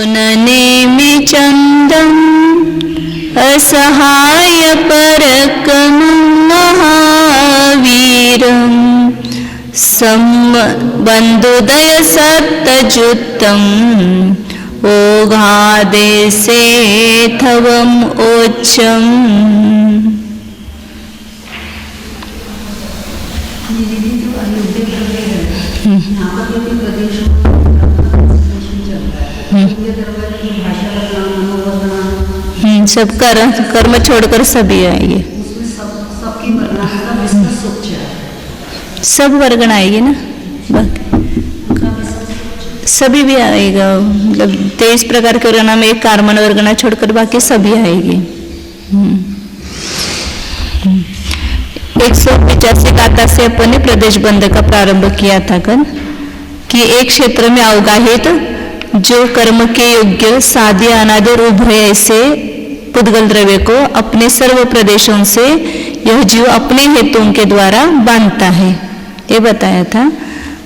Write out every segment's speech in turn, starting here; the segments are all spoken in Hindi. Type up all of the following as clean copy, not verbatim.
ननेमि चन्दम् असहाय परकमं महावीरम् बन्धुदय सत्तजुत्तम् ओघादेशेथवम् ओच्चम्। सब कर्म छोड़कर सभी आएंगे, सब वर्गण आएगी ना, सभी भी आएगा। मतलब 23 प्रकार के वर्गना में एक कार्बन वर्गना छोड़कर बाकी सभी आएगी। 185 गाथा से अपन ने प्रदेश बंध का प्रारंभ किया था कल, कि एक क्षेत्र में अवगाहित जो कर्म के योग्य साध्य अनादि और उभय ऐसे पुद्गल द्रव्य को अपने सर्व प्रदेशों से यह जीव अपने हेतुओं के द्वारा बांधता है, ये बताया था।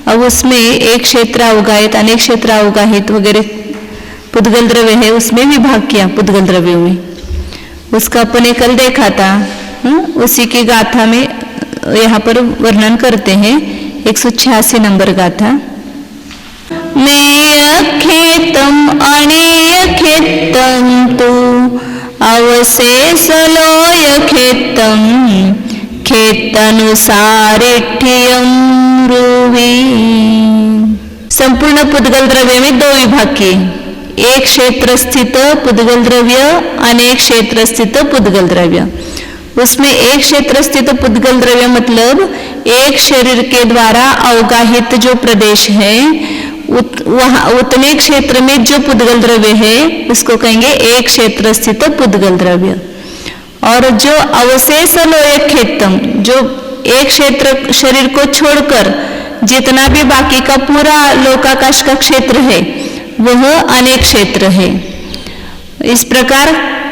अब उसमें एक क्षेत्र अवगाहित, अनेक क्षेत्र अवगाहित वगैरह पुद्गल द्रव्य है, उसमें विभाग किया पुद्गल द्रव्यों में, उसका अपने कल देखा था। उसी की गाथा में यहाँ पर वर्णन करते हैं। 186 नंबर गाथा। नेय खेतम अनेय खेतम तु अवशेषलोय खेतम खेतानुसारिठ्यम रुवी। संपूर्ण पुद्गल द्रव्य में दो विभाग किए, एक क्षेत्र स्थित पुद्गल द्रव्य, अनेक क्षेत्र स्थित पुद्गल द्रव्य। उसमें एक क्षेत्र स्थित पुद्गल द्रव्य मतलब एक शरीर के द्वारा अवगाहित जो प्रदेश है, वहाँ उतने क्षेत्र में जो पुद्गल द्रव्य है उसको कहेंगे एक क्षेत्र स्थित पुद्गल द्रव्य। और जो अवशेष लोय खेतम, जो एक क्षेत्र शरीर को छोड़कर जितना भी बाकी का पूरा लोकाकाश का क्षेत्र है वह अनेक क्षेत्र है। इस प्रकार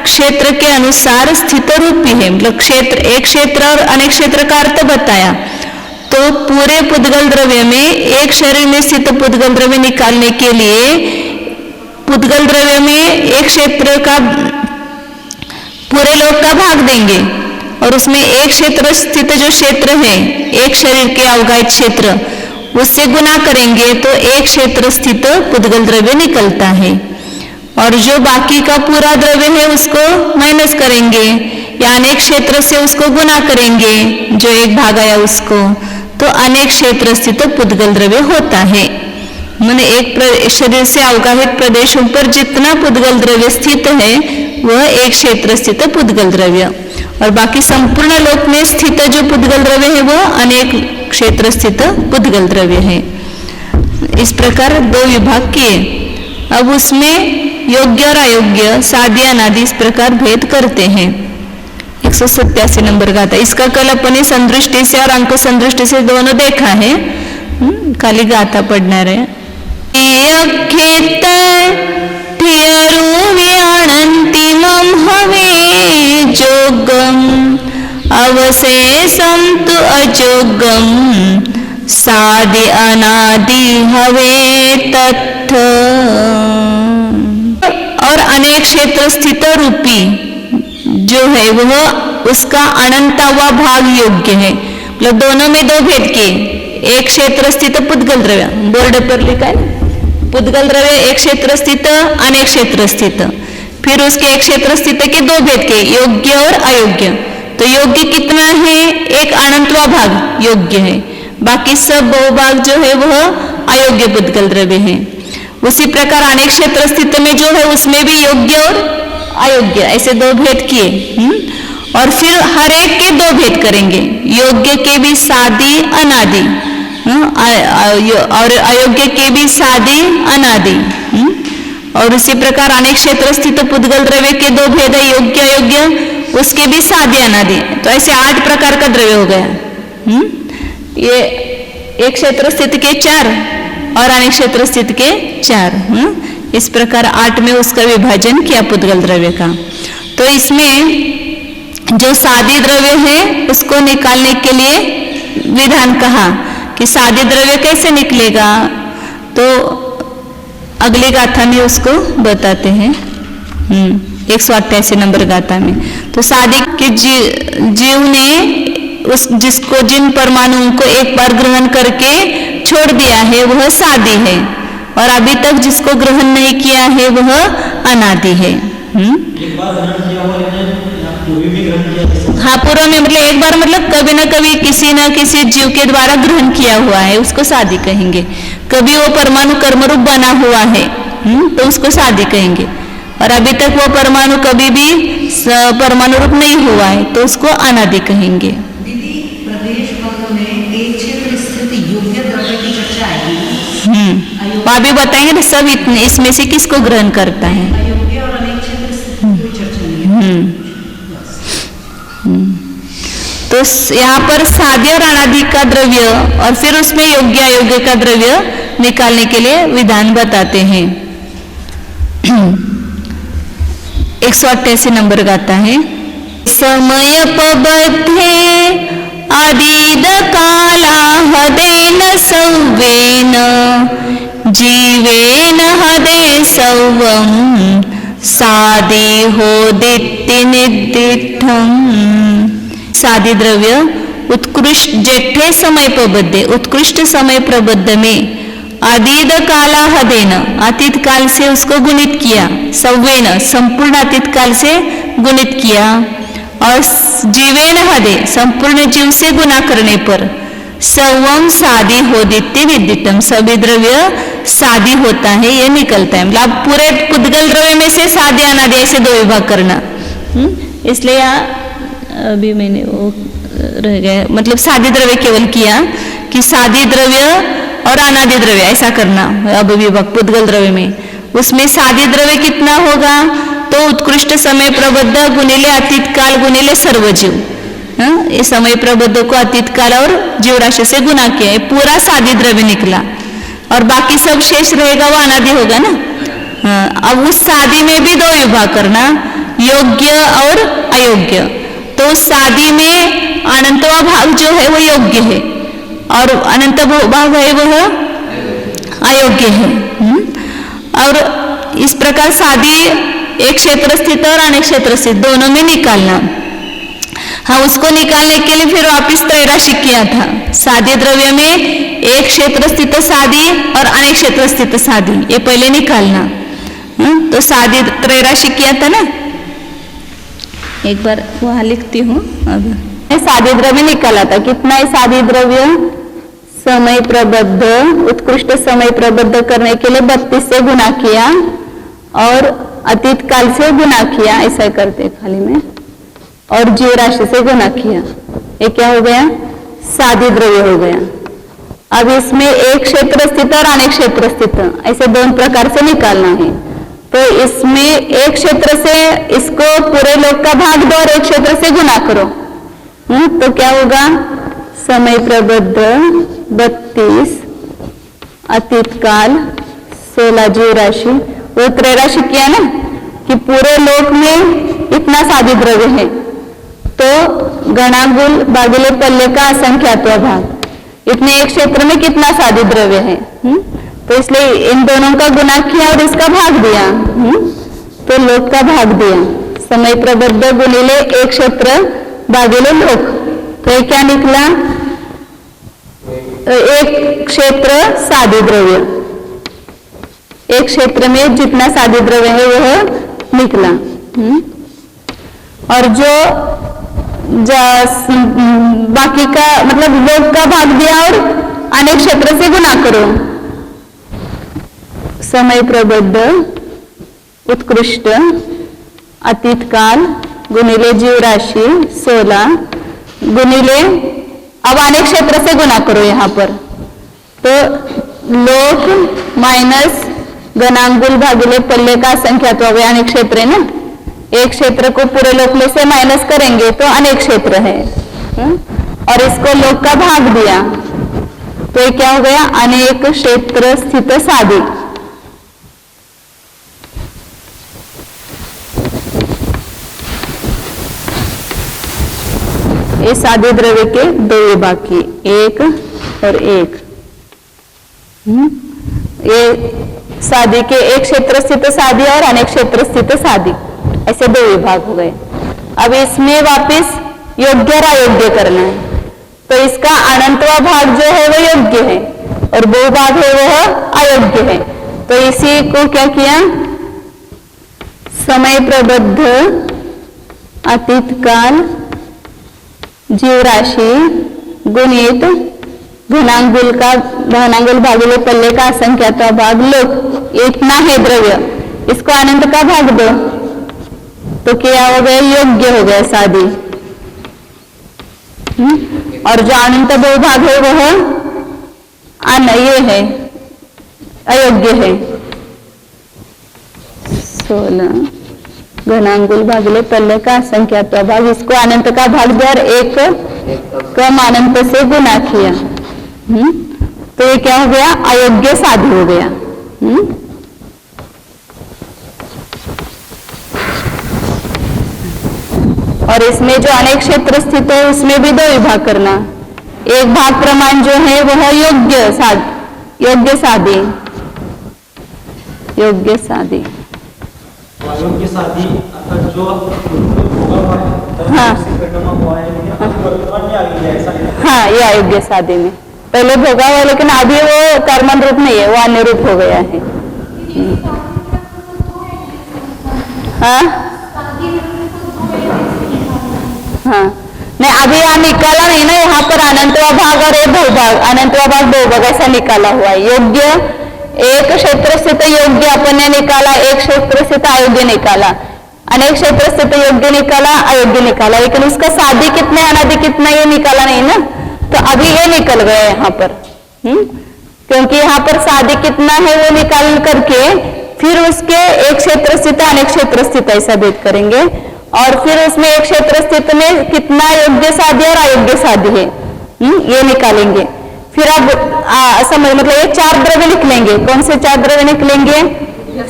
क्षेत्र के अनुसार स्थित रूपी है, मतलब क्षेत्र एक क्षेत्र और अनेक क्षेत्र का अर्थ बताया। तो पूरे पुद्गल द्रव्य में एक शरीर में स्थित पुद्गल द्रव्य निकालने के लिए पुद्गल द्रव्य में एक क्षेत्र का पूरे लोक का भाग देंगे और उसमें एक क्षेत्र स्थित जो क्षेत्र है, एक शरीर के अवगाहित क्षेत्र, उससे गुना करेंगे तो एक क्षेत्र स्थित पुद्गल द्रव्य निकलता है। और जो बाकी का पूरा द्रव्य है उसको माइनस करेंगे या अनेक क्षेत्र से उसको गुना करेंगे, जो एक भाग आया उसको, तो अनेक क्षेत्र स्थित पुद्गल द्रव्य होता है। माने एक शरीर से अवगाहित प्रदेशों पर जितना पुद्गल द्रव्य स्थित है वह एक क्षेत्र स्थित पुद्गल द्रव्य, और बाकी संपूर्ण लोक में स्थित जो पुद्गल द्रव्य है वह अनेक क्षेत्र स्थित पुद्गल द्रव्य है। इस प्रकार दो विभाग किए। अब उसमें योग्य और अयोग्य, साध्य अनादि इस प्रकार भेद करते हैं। 187 नंबर गाथा। इसका कल अपने संदृष्टि से और अंक संदृष्टि से दोनों देखा है, खाली गाथा पढ़ना रहे। अनंतिमं हवे जोगम अवशेषम तु अजोगम सादि अनादि हवे तत्थ। और अनेक क्षेत्र स्थित रूपी जो है वह उसका अनंतवा भाग योग्य है। मतलब दोनों में दो भेद किए, एक क्षेत्र स्थित पुद्गल द्रव्य, बोर्ड पर लिखा है पुद्गल द्रव्य एक क्षेत्र स्थित अनेक क्षेत्र स्थित, फिर उसके एक क्षेत्र स्थित के दो भेद के, योग्य और अयोग्य। तो योग्य कितना है, एक अनंतवा भाग योग्य है, बाकी सब बहुभाग जो है वह अयोग्य पुद्गल द्रव्य है। उसी प्रकार अनेक क्षेत्र स्थित में जो है उसमें भी योग्य और अयोग्य ऐसे दो भेद किए। और फिर हर एक के दो भेद करेंगे, योग्य के भी सादी अनादि और अयोग्य के भी सादी अनादि। और उसी प्रकार अनेक क्षेत्र स्थित पुद्गल द्रव्य के दो भेद है, योग्य अयोग्य, उसके भी सादी अनादि। तो ऐसे 8 प्रकार का द्रव्य हो गया। ये एक क्षेत्र स्थित के 4 और अनेक क्षेत्र स्थित के 4। इस प्रकार 8 में उसका विभाजन किया पुद्गल द्रव्य का। तो इसमें जो सादी द्रव्य है उसको निकालने के लिए विधान कहा कि सादी द्रव्य कैसे निकलेगा। तो अगली गाथा में उसको बताते हैं। 188 नंबर गाथा में। तो शादी के जीव ने जिसको जिन परमाणुओं को एक बार ग्रहण करके छोड़ दिया है वह सादी है, और अभी तक जिसको ग्रहण नहीं किया है वह अनादि है। एक बार ग्रहण किया हुआ पूर्व में ग्रहण किया, हाँ पूर्व में मतलब एक बार मतलब कभी न कभी किसी न किसी जीव के द्वारा ग्रहण किया हुआ है उसको शादी कहेंगे। कभी वो परमाणु कर्मरूप बना हुआ है तो उसको शादी कहेंगे, और अभी तक वो परमाणु कभी भी परमाणु रूप नहीं हुआ है तो उसको अनादि कहेंगे। दीदी, प्रदेश वर्ग में एक क्षेत्र स्थित योग्य द्रव्य की चर्चा आएगी। वहाँ भी बताएंगे ना सब इसमें से किसको ग्रहण करता है। अयोग्य और अनेक क्षेत्र स्थित की चर्चा नहीं है। तो यहाँ पर सादी और अनादि का द्रव्य और फिर उसमें योग्य अयोग्य का द्रव्य निकालने के लिए विधान बताते हैं। 188 नंबर गाता है। समय पबद्धे आदिद काला हदेन सौवेन जीवेन हदे सौवम सादी होदिति निर्दिष्टम। सादी द्रव्य उत्कृष्ट जेठे समय प्रबद्ध, उत्कृष्ट समय प्रबद्ध में आदिद काला हदेन अतीत काल से उसको गुणित किया, सव्वेन संपूर्ण अतीत काल से गुणित किया, और जीवेन हदे संपूर्ण जीव से गुना करने पर सवम सादी होदित्य विदितम सभी द्रव्य सादी होता है, ये निकलता है। मतलब पूरे पुद्गल द्रव्य में से सादी अनादि ऐसे दो विभाग करना। इसलिए अभी मैंने वो रह गया, मतलब सादी द्रव्य केवल किया कि सादी द्रव्य और अनादि द्रव्य ऐसा करना। अब विभाग पुद्गल द्रव्य में उसमें सादी द्रव्य कितना होगा तो उत्कृष्ट समय प्रबद्ध गुणिले अतीत काल गुणिले सर्वजीव। ये समय प्रबद्ध को अतीत काल और जीव राशि से गुना किया है, पूरा सादी द्रव्य निकला, और बाकी सब शेष रहेगा वो अनादि होगा ना। अब उस सादी में भी दो विभाग करना, योग्य और अयोग्य। तो सादी में अनंतवा भाग जो है वो योग्य है और अनंत भाग है वह अयोग्य है। और इस प्रकार सादी एक क्षेत्र स्थित और अनेक क्षेत्र स्थित दोनों में निकालना। हाँ, उसको निकालने के लिए फिर वापिस त्रैराशि किया था। सादी द्रव्य में एक क्षेत्र स्थित सादी और अनेक क्षेत्र स्थित सादी, ये पहले निकालना। तो सादी त्रैराशि किया था ना, एक बार वहां लिखती हूँ। अब सादी द्रव्य निकाला था, कितना है सादी द्रव्य समय प्रबद्ध, उत्कृष्ट समय प्रबद्ध करने के लिए 32 से गुना किया और अतीत काल से गुना किया, ऐसा करते खाली में, और जीव राशि से गुना किया। ये क्या हो गया? सादी द्रव्य हो गया। अब इसमें एक क्षेत्र स्थित और अनेक क्षेत्र स्थित ऐसे दोनों प्रकार से निकालना है। तो इसमें एक क्षेत्र से इसको पूरे लोक का भाग दो और एक क्षेत्र से गुना करो। तो क्या होगा? समय प्रबद्ध 32, अतीत काल 16 जीव राशि, वो त्रैराशि किया ना कि पूरे लोक में इतना सादी द्रव्य है, तो गणागुल भागिले पल्ले का असंख्यात्व भाग, इतने एक क्षेत्र में कितना सादी द्रव्य है। तो इसलिए इन दोनों का गुना किया और इसका भाग दिया, तो लोक का भाग दिया। समय प्रबद्ध गुणिले एक क्षेत्र भागिले लोक, तो ये क्या निकला? एक क्षेत्र सादी द्रव्य, एक क्षेत्र में जितना सादी द्रव्य है वह निकला। और जो बाकी का मतलब लोक का भाग दिया और अनेक क्षेत्र से गुना करो। समय प्रबद्ध उत्कृष्ट अतीत काल गुणिले जीव राशि 16 गुणिले, अब अनेक क्षेत्र से गुना करो यहाँ पर, तो लोक माइनस गणांगुल भागिले पल्ले का संख्यात्व, अनेक क्षेत्र है ना, एक क्षेत्र को पूरे लोक में से माइनस करेंगे तो अनेक क्षेत्र है, और इसको लोक का भाग दिया, तो ये क्या हो गया? अनेक क्षेत्र स्थित सादी। ये सादी द्रव्य के दो विभाग की, एक और एक। ये सादी के एक क्षेत्र स्थित सादी और अनेक क्षेत्र स्थित सादी, ऐसे दो विभाग हो गए। अब इसमें वापस योग्य और अयोग्य करना है, तो इसका अनंतवा भाग जो है वो योग्य है और बहुभाग है वह अयोग्य है। तो इसी को क्या किया, समय प्रबद्ध अतीत काल जीव राशि गुणित घनांगुल भागिले पल्ले का असंख्यात्वा भाग लोक, इतना है द्रव्य, इसको अनंत का भाग दो, तो क्या हो गया, योग्य हो गया सादी। और जो अनंत बहुभाग है वह ये है अयोग्य है। 16 घनांगुल भागिले पल्ले का असंख्यात्वा भाग, इसको अनंत का भाग दिया और एक कम अनंत से गुना किया, तो ये क्या हो गया, अयोग्य साधी हो गया। और इसमें जो अनेक क्षेत्र स्थित है उसमें भी दो विभाग करना, एक भाग प्रमाण जो है वह योग्य साधी, योग्य साधी अयोग्य साधी आता जो होगा हुआ है, हाँ हुआ है, वर्तमान में आ गई है ऐसा। हाँ, ये अयोग्य साधी में पहले भोगा हुआ, लेकिन अभी वो कर्मण रूप नहीं है, वो अन्य रूप हो गया है। हाँ हाँ, नहीं अभी यहाँ निकाला नहीं ना, यहाँ पर अनंतवा भाग और एक बहुभाग, अनंतवा भाग बहुभाग ऐसा निकाला हुआ है। योग्य एक क्षेत्र स्थित योग्य अपन ने निकाला, एक क्षेत्र स्थित अयोग्य निकाला, अनेक क्षेत्र स्थित योग्य निकाला, अयोग्य निकाला, लेकिन उसका साधी कितने अनादि कितना ये निकाला नहीं ना, तो अभी ये निकल गया यहाँ पर। क्योंकि यहाँ पर साधी कितना है वो निकाल करके फिर उसके एक क्षेत्र स्थित अनेक क्षेत्र स्थित ऐसा भेद करेंगे, और फिर उसमें एक क्षेत्र स्थित में कितना योग्य साधी और अयोग्य साधी है ये निकालेंगे। फिर अब समझ मतलब ये चार द्रव्य निकलेंगे, कौन से चार द्रव्य निकलेंगे,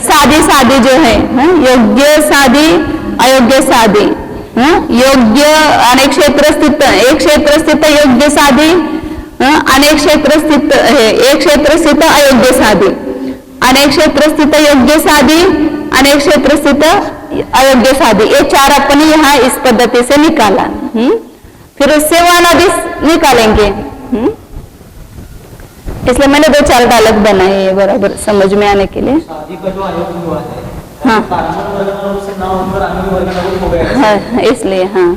साधी साधी जो है, योग्य साधी अयोग्य साधी, योग्य अनेक क्षेत्र स्थित, एक क्षेत्र स्थित योग्य साधी, अनेक क्षेत्र स्थित है, एक क्षेत्र स्थित अयोग्य साधी, अनेक क्षेत्र स्थित योग्य साधी, अनेक क्षेत्र स्थित अयोग्य साधी, ये चार अपन यहाँ इस पद्धति से निकाला। फिर उससे वो अनादि निकालेंगे। इसलिए मैंने दो चार अलग बनाए हैं बराबर समझ में आने के लिए। शादी का जो अयोग्य हुआ है, हाँ से ना होकर अन्य वर्ग हो गया, हाँ इसलिए हाँ,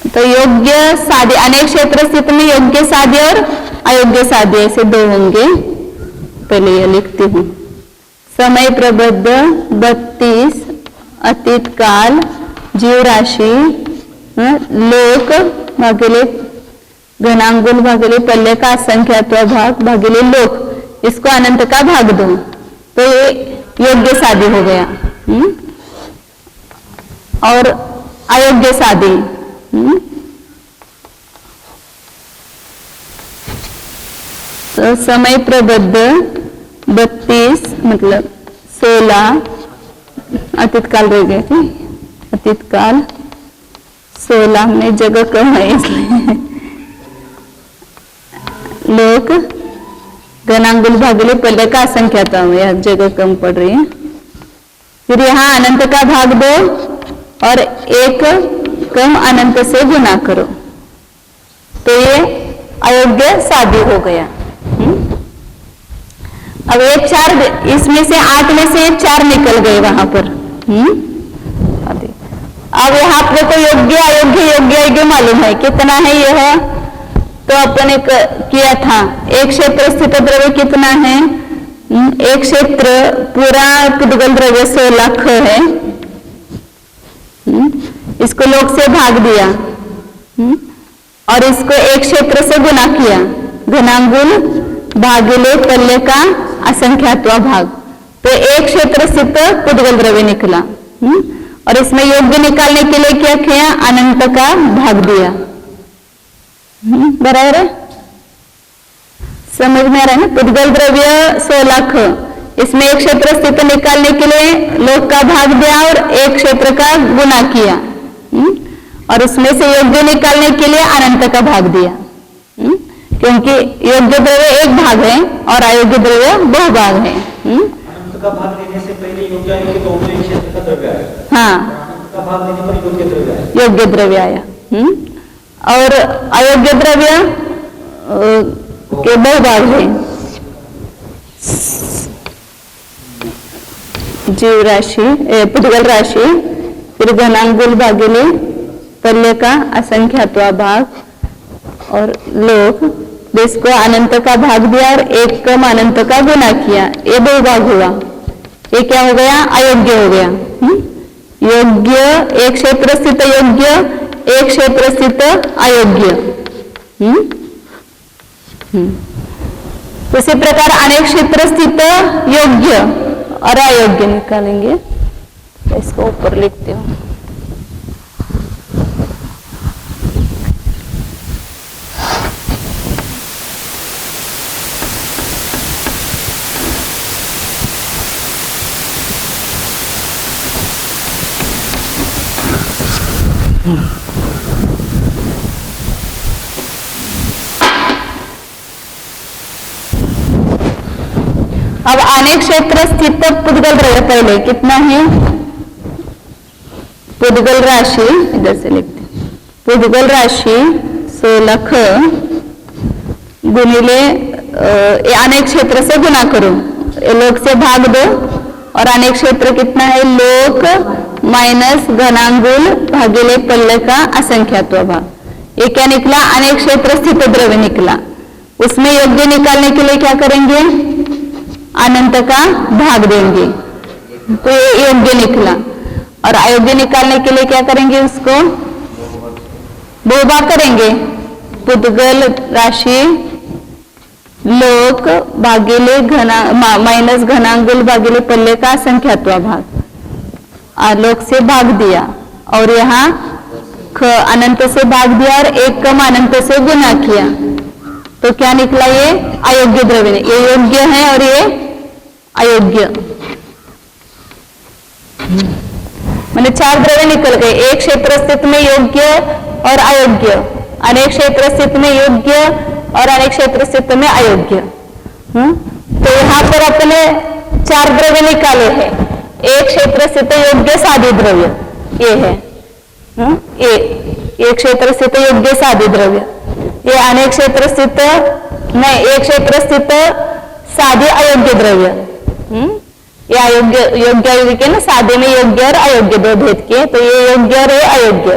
तो योग्य साधी अनेक क्षेत्र स्थित में योग्य साधी और अयोग्य साधी ऐसे दो होंगे। पहले ये लिखती हूँ, समय प्रबद्ध 32 अतीत काल जीव राशि लोक भागिले घनांगुल भागिले पल्ले का असंख्यात्वा भाग भागिले लोक, इसको अनंत का भाग दो, तो ये योग्य साधी हो गया। और अयोग्य साधी तो समय प्रबद्ध 32 मतलब 16 अतीत काल रह गए थे, अतीत काल 16 में जगह कम है इसलिए लोक घनांगुल भागिले पल्ले का असंख्यात्वा में यह जगह कम पड़ रही है। फिर यहाँ अनंत का भाग दो और एक कम अनंत से गुना करो, तो ये अयोग्य साधी हो गया। अब एक चार इसमें से 8 में से 4 निकल गए वहां पर। अब यहाँ पर को योग्य अयोग्य योग्य अयोग्य मालूम है कितना है यह, तो अपन ने किया था एक क्षेत्र स्थित द्रव्य कितना है, एक क्षेत्र पूरा पुद्गल द्रव्य 16 ख है, इसको लोक से भाग दिया और इसको एक क्षेत्र से गुना किया, घनांगुल भागिले पल्ले का असंख्यात्वा भाग, तो एक क्षेत्र स्थित पुद्गल द्रव्य निकला। और इसमें योग्य निकालने के लिए क्या किया, अनंत का भाग दिया। बराबर है, समझ में आ रहा है ना। पुद्गल द्रव्य 16 ख, इसमें एक क्षेत्र स्थित निकालने के लिए लोक का भाग दिया और एक क्षेत्र का गुना किया, और उसमें से योग्य निकालने के लिए अनंत का भाग दिया। क्योंकि योग्य द्रव्य एक भाग है और अयोग्य द्रव्य बहुभाग है। अनंत का भाग लेने से पहले योग्य अयोग्य दोनों एक क्षेत्र का द्रव्य आया। हाँ, अनंत का भाग लेने पर योग्य द्रव्य आया। योग्य द्रव्य आया। और अयोग्य द्रव्य के बहुभाग है। जीव राशि, पुद्गल राशि, फिर घनांगुल भागिले पल्य का असंख्यात्वा भाग और लोक, जिसको अनंत का भाग दिया और एक कम अनंत का गुना किया, ये बहुभाग हुआ। ये क्या हो गया? अयोग्य हो गया। योग्य, एक क्षेत्र स्थित योग्य, एक क्षेत्र स्थित अयोग्य। उसी प्रकार अनेक क्षेत्र स्थित योग्य और अयोग्य निकालेंगे। इसको ऊपर लिखते हो। अब अनेक क्षेत्र स्थित पुद्गल द्रव्य पहले कितना है? पुद्गल राशि इधर से लिखते हैं। पुद्गल राशि 16 गुणिले अनेक क्षेत्र से गुना करो, लोक से भाग दो और अनेक क्षेत्र कितना है? लोक माइनस घनांगुल भागिले पल्य का असंख्यात्व भाग। ये क्या निकला? अनेक क्षेत्र स्थित द्रव्य निकला। उसमें योग्य निकालने के लिए क्या करेंगे? अनंत का भाग देंगे, तो ये योग्य निकला। और अयोग्य निकालने के लिए क्या करेंगे? उसको बहुभाग करेंगे। पुद्गल राशि लोक भागिले घना माइनस घनांगुल भागिले पल्ले का संख्यात्वा भाग। लोक से भाग दिया और यहाँ अनंत से भाग दिया और एक कम अनंत से गुना किया, तो क्या निकला? ये अयोग्य द्रव्य। ये योग्य है और ये अयोग्य। मैंने 4 द्रव्य निकल गए। एक क्षेत्र स्थित में योग्य और अयोग्य, अनेक क्षेत्र स्थित में योग्य और अनेक क्षेत्र स्थित में अयोग्य। तो यहाँ पर अपने 4 द्रव्य निकाले हैं। एक क्षेत्र स्थित योग्य सादी द्रव्य ये है, एक क्षेत्र स्थित योग्य सादी द्रव्य। ये अनेक क्षेत्र स्थित नहीं, एक क्षेत्र स्थित सादी अयोग्य द्रव्य। ये अयोग्य, योग्य अयोग्य के ना, सादे में योग्य और अयोग्य दो भेद के, तो ये योग्य और ये अयोग्य।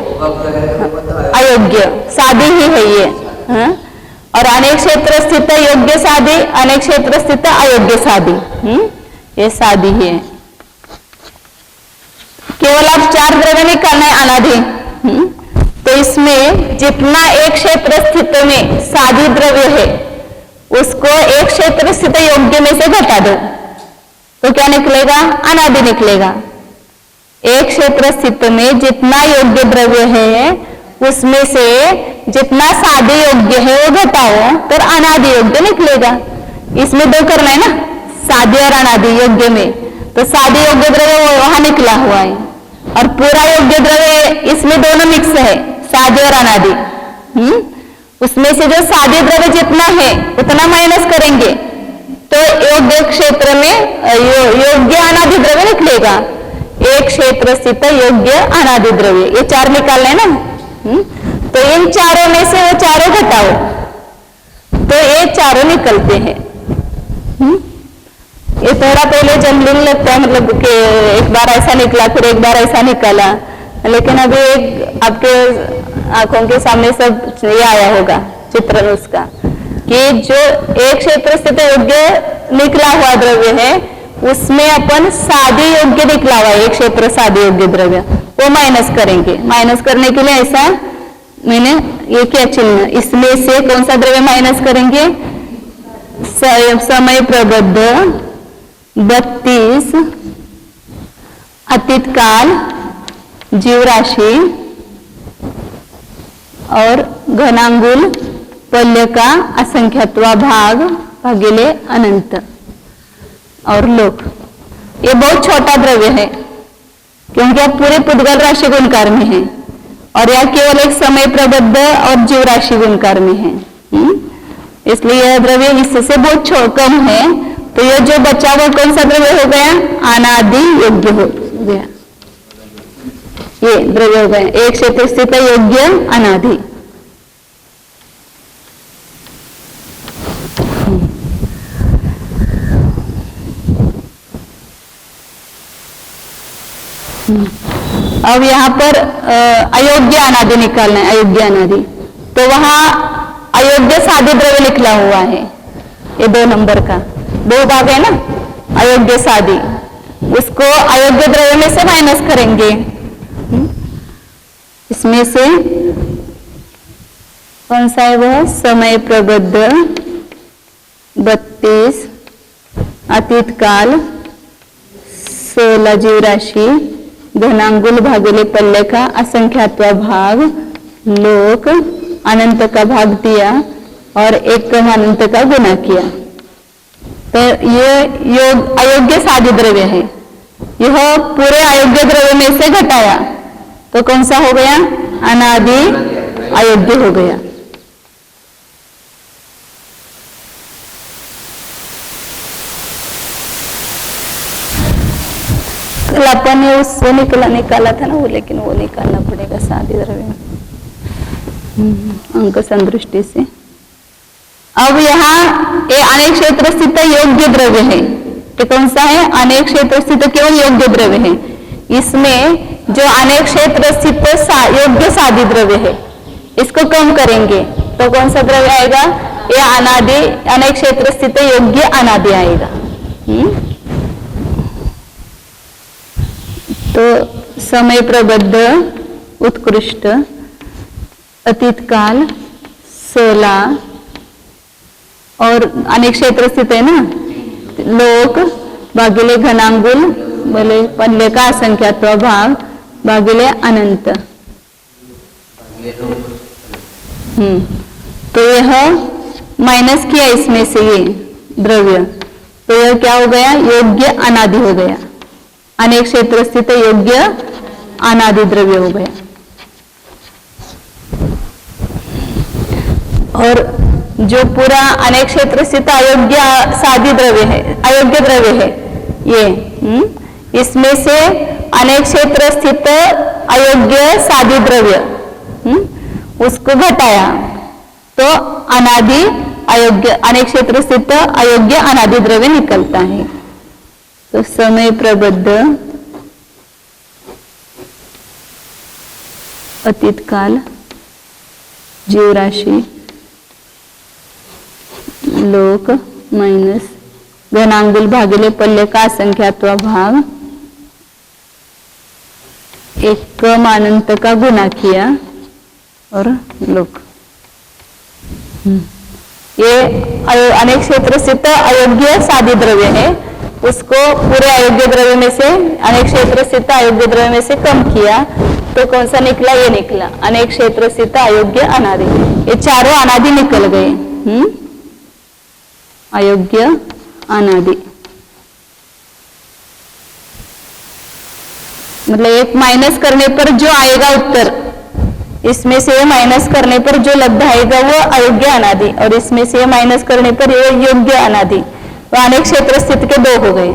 अयोग्य सादी ही है ये। और अनेक क्षेत्र स्थित योग्य सादी, अनेक क्षेत्र स्थित अयोग्य सादी, ये सादी ही है। केवल आप 4 द्रव्य निकालना है अनादि। तो इसमें जितना एक क्षेत्र स्थित में सादी द्रव्य है उसको एक क्षेत्र स्थित योग्य में से घटा दो, तो क्या निकलेगा? अनादि निकलेगा। एक क्षेत्र स्थित में जितना योग्य द्रव्य है उसमें से जितना सादे योग्य है वो घटाओ, तो अनादि योग्य निकलेगा। इसमें 2 करना है ना, सादे और अनादि योग्य में। तो सादे योग्य द्रव्य वहां निकला हुआ है और पूरा योग्य द्रव्य इसमें दोनों मिक्स है, सादे और अनादि। उसमें से जो सादे द्रव्य जितना है उतना माइनस करेंगे तो योग्य क्षेत्र में योग्य अनादि द्रव्य निकलेगा। एक क्षेत्र स्थित योग्य अनादि द्रव्य, ये 4 निकालना है ना। तो इन चारों में से वो चारों घटाओ, तो ये चारों निकलते हैं। ये थोड़ा पहले जमलिन लगता है, मतलब कि एक बार ऐसा निकला फिर एक बार ऐसा निकाला, लेकिन अभी एक आपके आंखों के सामने सब ये आया होगा चित्रण उसका, कि जो एक क्षेत्र स्थित योग्य निकला हुआ द्रव्य है उसमें अपन सादी योग्य निकला हुआ है, एक क्षेत्र सादी योग्य द्रव्य, वो माइनस करेंगे। माइनस करने के लिए ऐसा मैंने ये क्या चिन्ह, इसमें से कौन सा द्रव्य माइनस करेंगे? समय प्रबद्ध 32 अतीत काल जीव राशि और घनांगुल पल्य का असंख्यत्वा भाग भागिले अनंत और लोक। ये बहुत छोटा द्रव्य है क्योंकि आप पूरे पुद्गल राशि गुणकार में है और यह केवल एक समय प्रबद्ध और जीव राशि गुणकार में है। इसलिए यह द्रव्य इससे बहुत कम है, तो यह जो बचा हुआ कौन सा द्रव्य हो गया? अनादि योग्य हो गया। ये द्रव्य हो गया एक क्षेत्र स्थित योग्य अनादि। अब यहाँ पर अयोग्य अनादि निकालना है, अयोग्य अनादि। तो वहां अयोग्य सादे द्रव्य निकला हुआ है, ये 2 नंबर का 2 भाग है ना, अयोग्य सादी, उसको अयोग्य द्रव्य में से माइनस करेंगे। इसमें से कौन सा है वह? समय प्रबद्ध 32, अतीत काल 16 जीव राशि, घनांगुल भागिले पल्ले का असंख्यात्वा भाग, लोक अनंत का भाग दिया और एक क्रम अनंत का गुना किया। तो ये अयोग्य सादी द्रव्य है। यह पूरे अयोग्य द्रव्य में से घटाया तो कौन सा हो गया? अनादि अयोग्य हो गया। अपन ने उससे निकाला था ना वो, लेकिन वो निकालना पड़ेगा सादी द्रव्य अंक संदृष्टि से। अब यहाँ ये अनेक क्षेत्र स्थित योग्य द्रव्य है। ये कौन सा है? अनेक क्षेत्र स्थित केवल योग्य द्रव्य है। इसमें जो अनेक क्षेत्र स्थित योग्य सादी द्रव्य है, इसको कम करेंगे तो कौन सा द्रव्य आएगा? ये अनादि अनेक क्षेत्र स्थित योग्य अनादि आएगा। तो समय प्रबद्ध उत्कृष्ट, अतीत काल 16 और अनेक क्षेत्र स्थित है ना, लोक भागिले घनांगुल बोले पल्ले का असंख्यात्वा भाग भागिले अनंत। तो यह माइनस किया इसमें से ये द्रव्य, तो यह क्या हो गया? योग्य अनादि हो गया। अनेक क्षेत्र स्थित योग्य अनादि द्रव्य हो गया। और जो पूरा अनेक क्षेत्र स्थित अयोग्य सादी द्रव्य है, अयोग्य द्रव्य है ये, इसमें से अनेक क्षेत्र स्थित अयोग्य सादी द्रव्य उसको घटाया तो अनादि अयोग्य अनेक क्षेत्र स्थित अयोग्य अनादि द्रव्य निकलता है। तो समय प्रबद्ध अतीत काल जीव राशि लोक माइनस घनांगुल भागिले पल्ले का असंख्यात्वा भाग, एक क्रम अनंत का गुना किया और लोक। ये अनेक क्षेत्र स्थित अयोग्य सादी द्रव्य है, उसको पूरे अयोग्य द्रव्य में से अनेक क्षेत्र स्थित अयोग्य द्रव्य में से कम किया तो कौन सा निकला? ये निकला अनेक क्षेत्र स्थित अयोग्य अनादि। ये चारों अनादि निकल गए। अयोग्य अनादि मतलब एक माइनस करने पर जो आएगा उत्तर, इसमें से माइनस करने पर जो लब्ध आएगा वो अयोग्य अनादि, और इसमें से माइनस करने पर ये योग्य अनादि। तो अनेक क्षेत्र स्थित के 2 हो गए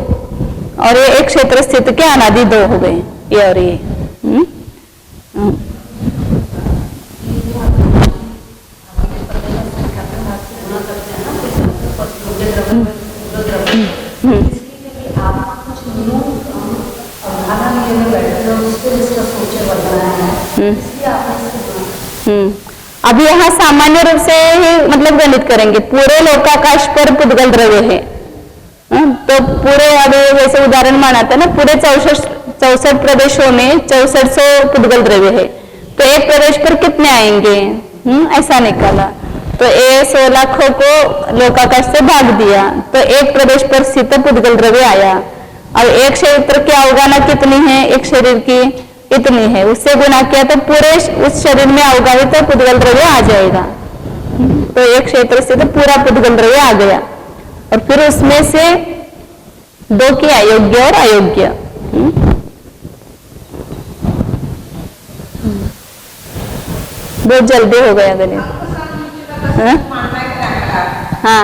और ये एक क्षेत्र स्थित के अनादि 2 हो गए, ये और ये। अब यहाँ सामान्य रूप से ही मतलब गणित करेंगे। पूरे लोकाकाश पर पुद्गल द्रव्य है, तो पूरे अभी वैसे उदाहरण माना था ना, पूरे 64 प्रदेशों में 6400 पुद्गल द्रव्य है, तो एक प्रदेश पर कितने आएंगे? ऐसा निकाला तो 16 को लोकाकाश से भाग दिया तो एक प्रदेश पर स्थित पुद्गल द्रव्य आया। अब एक क्षेत्र की अवगाहना कितनी है? एक शरीर की इतनी है, उससे गुना किया तो पूरे उस शरीर में अवगाहित पुद्गल द्रव्य आ जाएगा। तो एक क्षेत्र से तो पूरा पुद्गल द्रव्य आ गया और फिर उसमें से 2 किया, योग्य और अयोग्य। बहुत जल्दी हो गया गणित। हा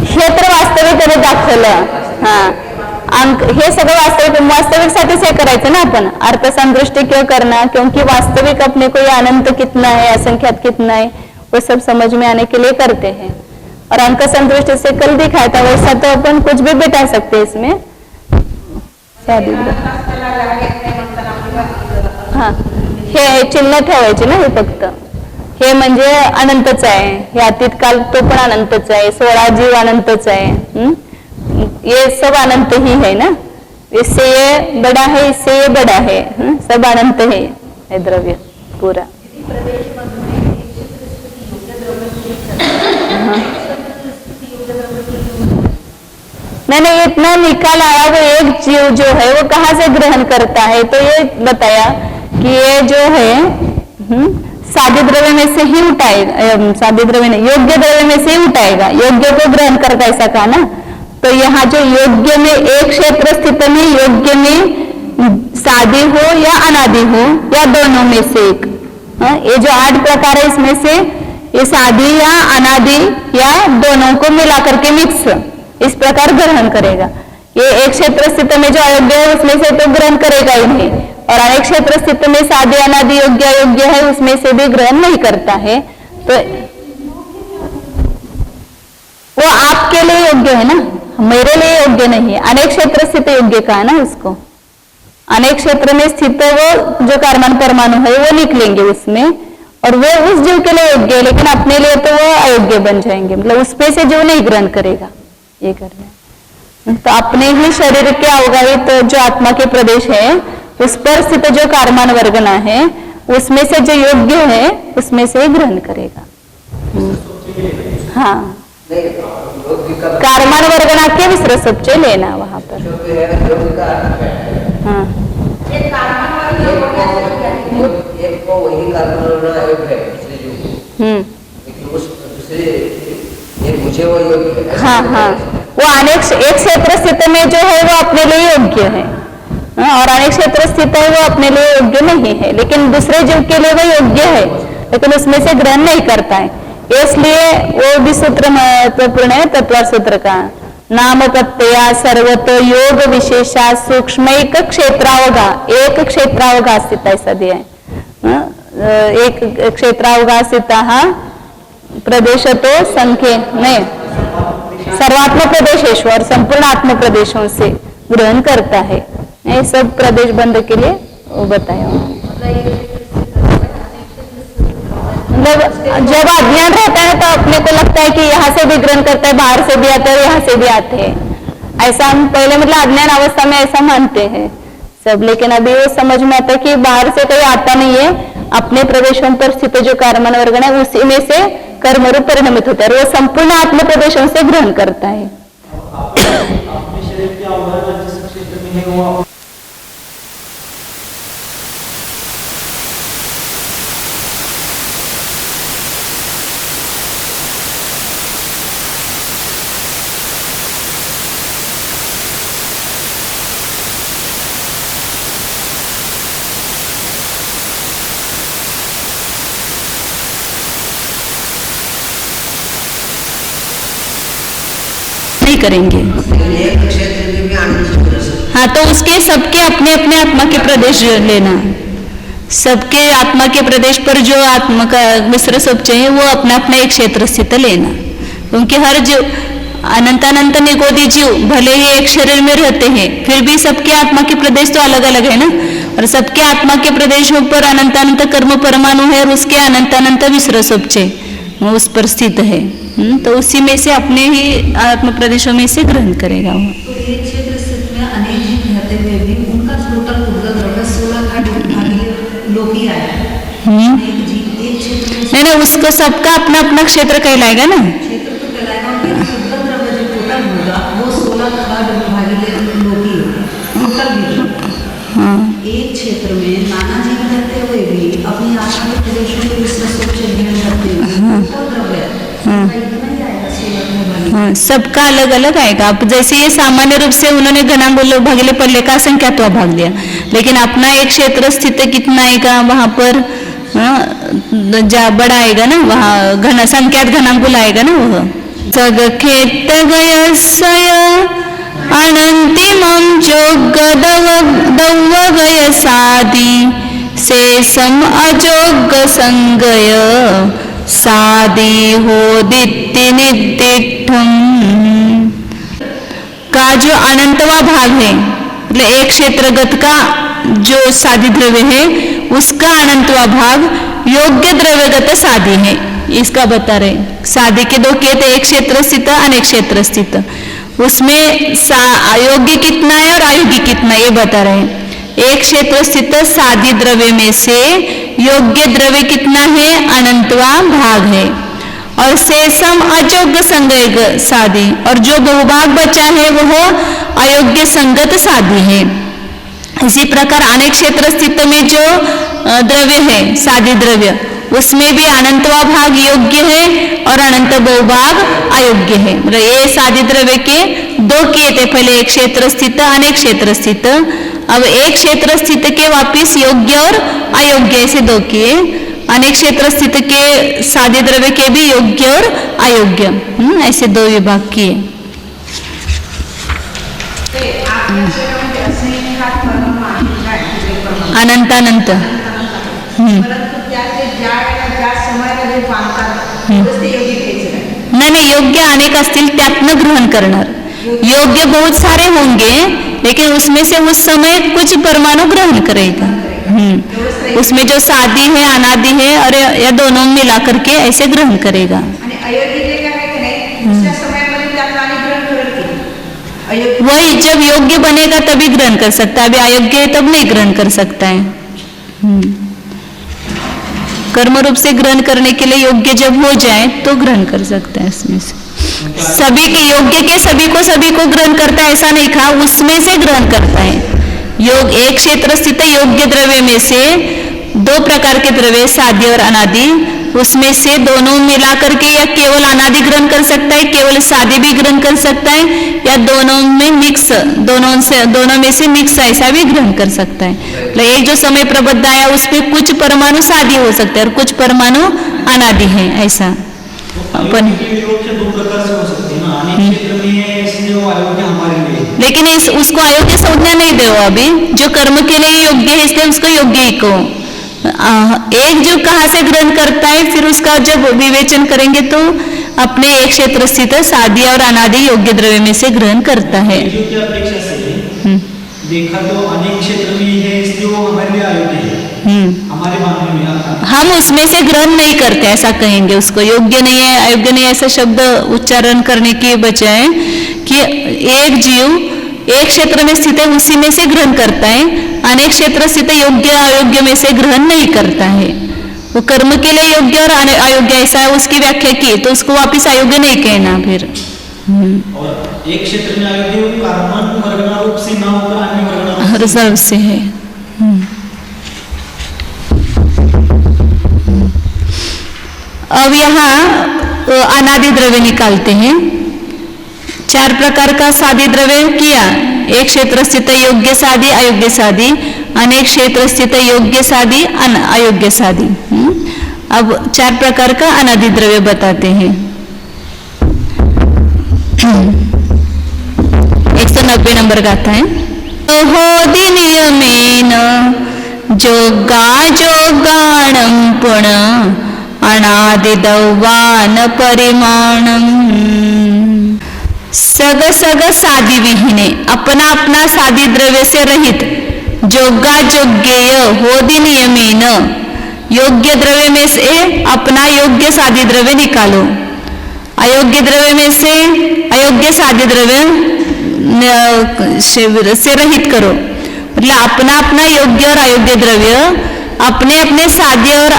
क्षेत्र वास्तविक दाखवलं. हा अंक हे सगळं वास्तविक साठीच हे करायचं ना अपन अर्थ संदृष्टि क्यों करना, क्योंकि वास्तविक अपने को ये अनंत कितना है, असंख्यात कितना है, वो सब समझ में आने के लिए करते हैं. और अंक संदृष्टि से कल दिखाया था वैसा तो अपन कुछ भी बिठा सकते हैं इसमें. हा हे चिन्ह ठेवायचे ना, हे फक्त हे म्हणजे अनंतच आहे, हे अतीत काल तो पण अनंतच आहे, 16 जीव अनंतच आहे. ये सब अनंत ही है ना, इससे ये बड़ा है, इससे ये बड़ा है. सब अनंत है ये द्रव्य पूरा. मैंने इतना निकाल आया वो एक जीव जो है वो कहाँ से ग्रहण करता है, तो ये बताया कि ये जो है सादे द्रव्य में से ही उठाएगा, सादे द्रव्य नहीं योग्य द्रव्य में से ही उठाएगा, योग्य को ग्रहण करता ऐसा कहा ना. तो यहाँ जो योग्य में एक क्षेत्र स्थित में योग्य में सादी हो या अनादि हो या दोनों में से एक, ये जो 8 प्रकार है इसमें से ये सादी या अनादि या दोनों को मिला करके मिक्स इस प्रकार ग्रहण करेगा. ये एक क्षेत्र स्थित में जो अयोग्य है उसमें से तो ग्रहण करेगा ही नहीं, और अनेक क्षेत्र स्थित में सादी अनादि योग्य अयोग्य है उसमें से भी ग्रहण नहीं करता है. तो वो आपके लिए योग्य है ना, मेरे लिए योग्य नहीं है. अनेक क्षेत्र स्थित योग्य कहा ना उसको, अनेक क्षेत्र में स्थित वो जो कार्बन परमाणु है वो निकलेंगे उसमें, और वो उस जीव के लिए योग्य है, लेकिन अपने लिए तो वो अयोग्य बन जाएंगे, मतलब उसमें से जो नहीं ग्रहण करेगा ये करना. तो अपने ही शरीर के अवगाहित जो आत्मा के प्रदेश है उस पर स्थित जो कार्बन वर्गना है उसमें से जो योग्य है उसमें से ग्रहण करेगा. हाँ कार्बन वर्गना के विसर सबचे लेना वहां पर. हाँ हाँ हाँ वो अनेक एक क्षेत्र स्थित में जो है वो अपने लिए योग्य है, और अनेक क्षेत्र स्थित है वो अपने लिए योग्य नहीं है, लेकिन दूसरे जीव के लिए वो योग्य है लेकिन उसमें से ग्रहण नहीं करता है. इसलिए वो भी सूत्र महत्वपूर्ण है तत्वार सूत्र का. नाम प्रत्यया सर्वत योग विशेषा सूक्ष्म एक क्षेत्रावगा, एक क्षेत्रावगा स्थित ऐसा दिया है. एक क्षेत्रावगा स्थित हा प्रदेश तो संख्ये नहीं सर्वात्म प्रदेशेश्वर संपूर्ण आत्म प्रदेशों से ग्रहण करता है. ये सब प्रदेश बंद के लिए वो बताया. मतलब जब अज्ञान रहता है तो अपने को लगता है कि यहाँ से भी ग्रहण करता है, बाहर से भी आते हैं, यहाँ से भी आते हैं. ऐसा हम पहले मतलब अज्ञान अवस्था में ऐसा मानते हैं सब, लेकिन अभी वो समझ में आता है कि बाहर से कोई आता नहीं है, अपने प्रदेशों पर स्थित जो कार्बन वर्गण है उसी में से कर्म रूप परिणमित होता है, वो संपूर्ण आत्म प्रदेशों से ग्रहण करता है. अपने शरीर के अवयव जिस क्षेत्र में है वो नहीं करेंगे. हाँ तो उसके सबके अपने अपने आत्मा के प्रदेश लेना, सबके आत्मा के प्रदेश पर जो आत्मा का मिश्र सब चाहिए वो अपना अपना एक क्षेत्र स्थित लेना, क्योंकि हर जीव अनंतानंत निगोदी जीव भले ही एक शरीर में रहते हैं फिर भी सबके आत्मा के प्रदेश तो अलग अलग है ना, और सबके आत्मा के प्रदेशों पर अनंतानंत कर्म परमाणु है और उसके अनंतानंत विसर सबचे उस पर स्थित है. तो उसी में से अपने ही आत्म प्रदेशों में से ग्रहण करेगा वो. तो एक क्षेत्र स्थित में अनेक जीव रहते हुए भी उनका टोटल ऊर्जा द्रव्य 16 का लोकी आया है. एक जीव एक क्षेत्र में नहीं उसको सबका अपना अपना क्षेत्र कहलाएगा ना, क्षेत्र तो कहलाएगा, और ऊर्जा द्रव्य जो टोटल होगा वो 16 का लोकी टोटल भी. हाँ एक क्षेत्र में नाना जीव रहते हुए भी अपनी आत्मा के प्रदेशों के विश्व स्वच्छ ग्रहण करते हुए वो द्रव्य हाँ सबका अलग अलग आएगा. अब जैसे ये सामान्य रूप से उन्होंने घना बोलो भागले पल्ले का संख्या तो भाग दिया, लेकिन अपना एक क्षेत्र स्थित कितना आएगा वहां पर बड़ा आएगा ना वहाँ घन संख्यात घनांक बुलाएगा ना वह सग खेत गयसय अनंतिमं जोग दव गय सादी शेषम अजोग संगय सादी हो दित्ति निदिठम का जो अनंतवा भाग है मतलब एक क्षेत्रगत का जो सादी द्रव्य है उसका अनंतवा भाग योग्य द्रव्यगत सादी है। इसका बता रहे सादी के दो केत एक क्षेत्र स्थित अनेक क्षेत्र स्थित उसमें अयोग्य कितना है और अयोग्य कितना ये बता रहे हैं। एक क्षेत्र स्थित सादी द्रव्य में से योग्य द्रव्य कितना है अनंतवा भाग है और शेषम अयोग्य संगत सादी और जो बहुभाग बचा है वह अयोग्य संगत सादी है। इसी प्रकार अनेक क्षेत्र स्थित में जो द्रव्य है सादी द्रव्य उसमें भी अनंतवा भाग योग्य है और अनंत बहुभाग अयोग्य है। मतलब ये सादी द्रव्य के दो किए थे पहले एक क्षेत्र स्थित अनेक क्षेत्र स्थित अब एक क्षेत्र स्थित के वापिस योग्य और अयोग्य ऐसे दो किए अनेक क्षेत्र स्थित के सादी द्रव्य के भी योग्य और अयोग्य ऐसे दो विभाग किए। अनंत अनंत नाही योग्य अनेक असतील त्यातनं ग्रहण करणार योग्य बहुत सारे होंगे लेकिन उसमें से उस समय कुछ परमाणु ग्रहण करेगा। उसमें जो सादी है अनादि है और या दोनों मिला करके ऐसे ग्रहण करेगा। वही जब योग्य बनेगा तभी ग्रहण कर सकता है अभी अयोग्य है तब नहीं ग्रहण कर सकता है। कर्म रूप से ग्रहण करने के लिए योग्य जब हो जाए तो ग्रहण कर सकता है। इसमें से सभी के योग्य के सभी को ग्रहण करता है ऐसा नहीं कहा उसमें से ग्रहण करता है। योग एक क्षेत्र स्थित योग्य द्रव्य में से दो प्रकार के द्रव्य सादी और अनादि उसमें से दोनों मिला करके या केवल अनादि ग्रहण कर सकता है केवल सादी भी ग्रहण कर सकता है या दोनों में मिक्स दोनों में से मिक्स ऐसा भी ग्रहण कर सकता है। तो एक जो समय प्रबद्ध आया उसमें कुछ परमाणु सादी हो सकते हैं और कुछ परमाणु अनादि है ऐसा अपन लेकिन उसको अयोग्य संज्ञा नहीं दो अभी जो कर्म के लिए योग्य है इसलिए उसको योग्य ही को एक जो कहाँ से ग्रहण करता है फिर उसका जब विवेचन करेंगे तो अपने एक क्षेत्र स्थित सादी और अनादि योग्य द्रव्य में से ग्रहण करता है। देखा तो अनेक क्षेत्र में है इसलिए वो हमारे लिए अयोग्य है हमारे मानने में हम उसमें से ग्रहण नहीं करते ऐसा कहेंगे उसको योग्य नहीं है अयोग्य नहीं ऐसा शब्द उच्चारण करने के बजाय कि एक जीव एक क्षेत्र में स्थित है उसी में से ग्रहण करता है अनेक क्षेत्र स्थित योग्य अयोग्य में से ग्रहण नहीं करता है। वो कर्म के लिए योग्य और अयोग्य ऐसा है उसकी व्याख्या की तो उसको वापिस अयोग्य नहीं कहना फिर। और एक क्षेत्र में अयोग्य कर्मण वर्गना रूप से ना होकर अन्य वर्गना रूप से है। अब यहाँ अनादि द्रव्य निकालते हैं। चार प्रकार का सादी द्रव्य किया एक क्षेत्र स्थित योग्य सादी अयोग्य सादी अनेक क्षेत्र स्थित योग्य सादी अयोग्य सादी। अब चार प्रकार का अनादि द्रव्य बताते हैं। 190 नंबर गाथा है होदि नियमेन जोगा जोगाणं पुण अनादिदौवान परिमाणम सग सग सादी विहीने अपना अपना सादी द्रव्य से रहित जोगा जोग्येय होदि नियमेन योग्य द्रव्य में से अपना योग्य सादी द्रव्य निकालो अयोग्य द्रव्य में से अयोग्य सादी द्रव्य से रहित करो। मतलब अपना अपना योग्य और अयोग्य द्रव्य अपने अपने सादी और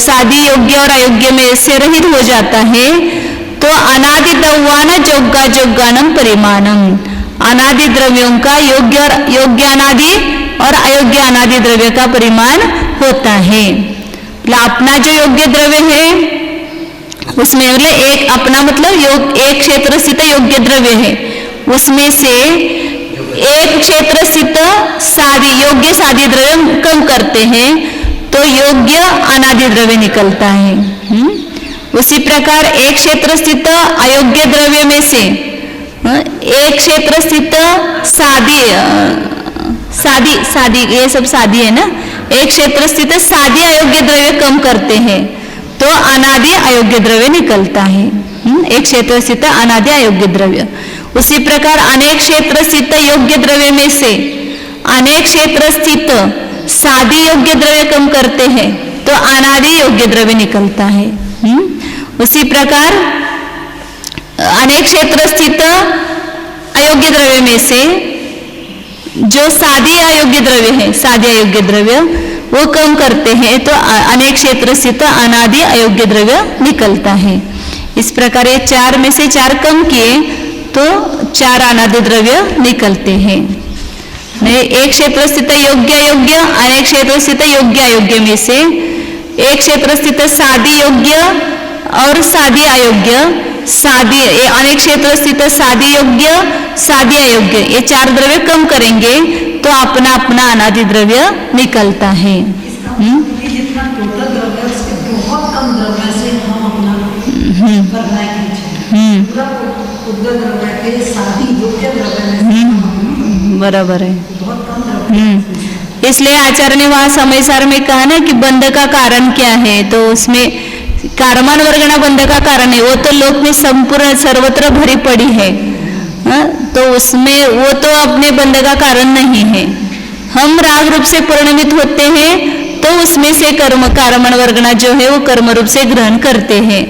सादी योग्य और अयोग्य में से रहित हो जाता है तो अनादि दौवान जोगा जोगानम परिमाणम अनादि द्रव्यों का योग्य अनादि और अयोग्य अनादि द्रव्य का परिमाण होता है। अपना जो योग्य द्रव्य है उसमें मतलब एक अपना मतलब एक क्षेत्र स्थित योग्य द्रव्य है उसमें से एक क्षेत्र स्थित सादी योग्य सादी द्रव्य कम करते हैं तो योग्य अनादि द्रव्य निकलता है। उसी प्रकार एक क्षेत्र स्थित अयोग्य द्रव्य में से एक क्षेत्र स्थित सादी ये सब सादी है ना, एक क्षेत्र स्थित सादी अयोग्य द्रव्य कम करते हैं तो अनादि अयोग्य द्रव्य निकलता है। एक क्षेत्र स्थित अनादि अयोग्य द्रव्य। उसी प्रकार अनेक क्षेत्र स्थित योग्य द्रव्य में से अनेक क्षेत्र स्थित सादी योग्य द्रव्य कम करते हैं तो अनादि योग्य द्रव्य निकलता है। उसी प्रकार अनेक क्षेत्र स्थित अयोग्य द्रव्य में से जो सादी अयोग्य द्रव्य है, सादी अयोग्य द्रव्य वो कम करते हैं तो अनेक क्षेत्र स्थित अनादि अयोग्य द्रव्य निकलता है। इस प्रकार ये 4 में से 4 कम किए तो 4 अनादि द्रव्य निकलते हैं। एक क्षेत्र स्थित योग्य अयोग्य, अनेक क्षेत्र स्थित योग्य अयोग्य में से एक क्षेत्र स्थित सादी योग्य और सादी अयोग्य, अनेक क्षेत्र स्थित सादी योग्य सादी अयोग्य, ये 4 द्रव्य कम करेंगे तो अपना अपना अनादि द्रव्य निकलता है। जितना टोटल द्रव्य है उसके बहुत कम द्रव्य से हम अपना भरना है। पूरा उद्गत द्रव्य के सादी योग्य द्रव्य में बराबर है। बहुत कम द्रव्य। इसलिए आचार्य ने वहां समय सार में कहा ना कि बंध का कारण क्या है, तो उसमें कारमान वर्गणा बंध का कारण है, वो तो लोक में संपूर्ण सर्वत्र भरी पड़ी है। तो उसमें वो तो अपने बंध का कारण नहीं है। हम राग रूप से परिणमित होते हैं तो उसमें से कर्म कारमान वर्गणा जो है वो कर्म रूप से ग्रहण करते हैं।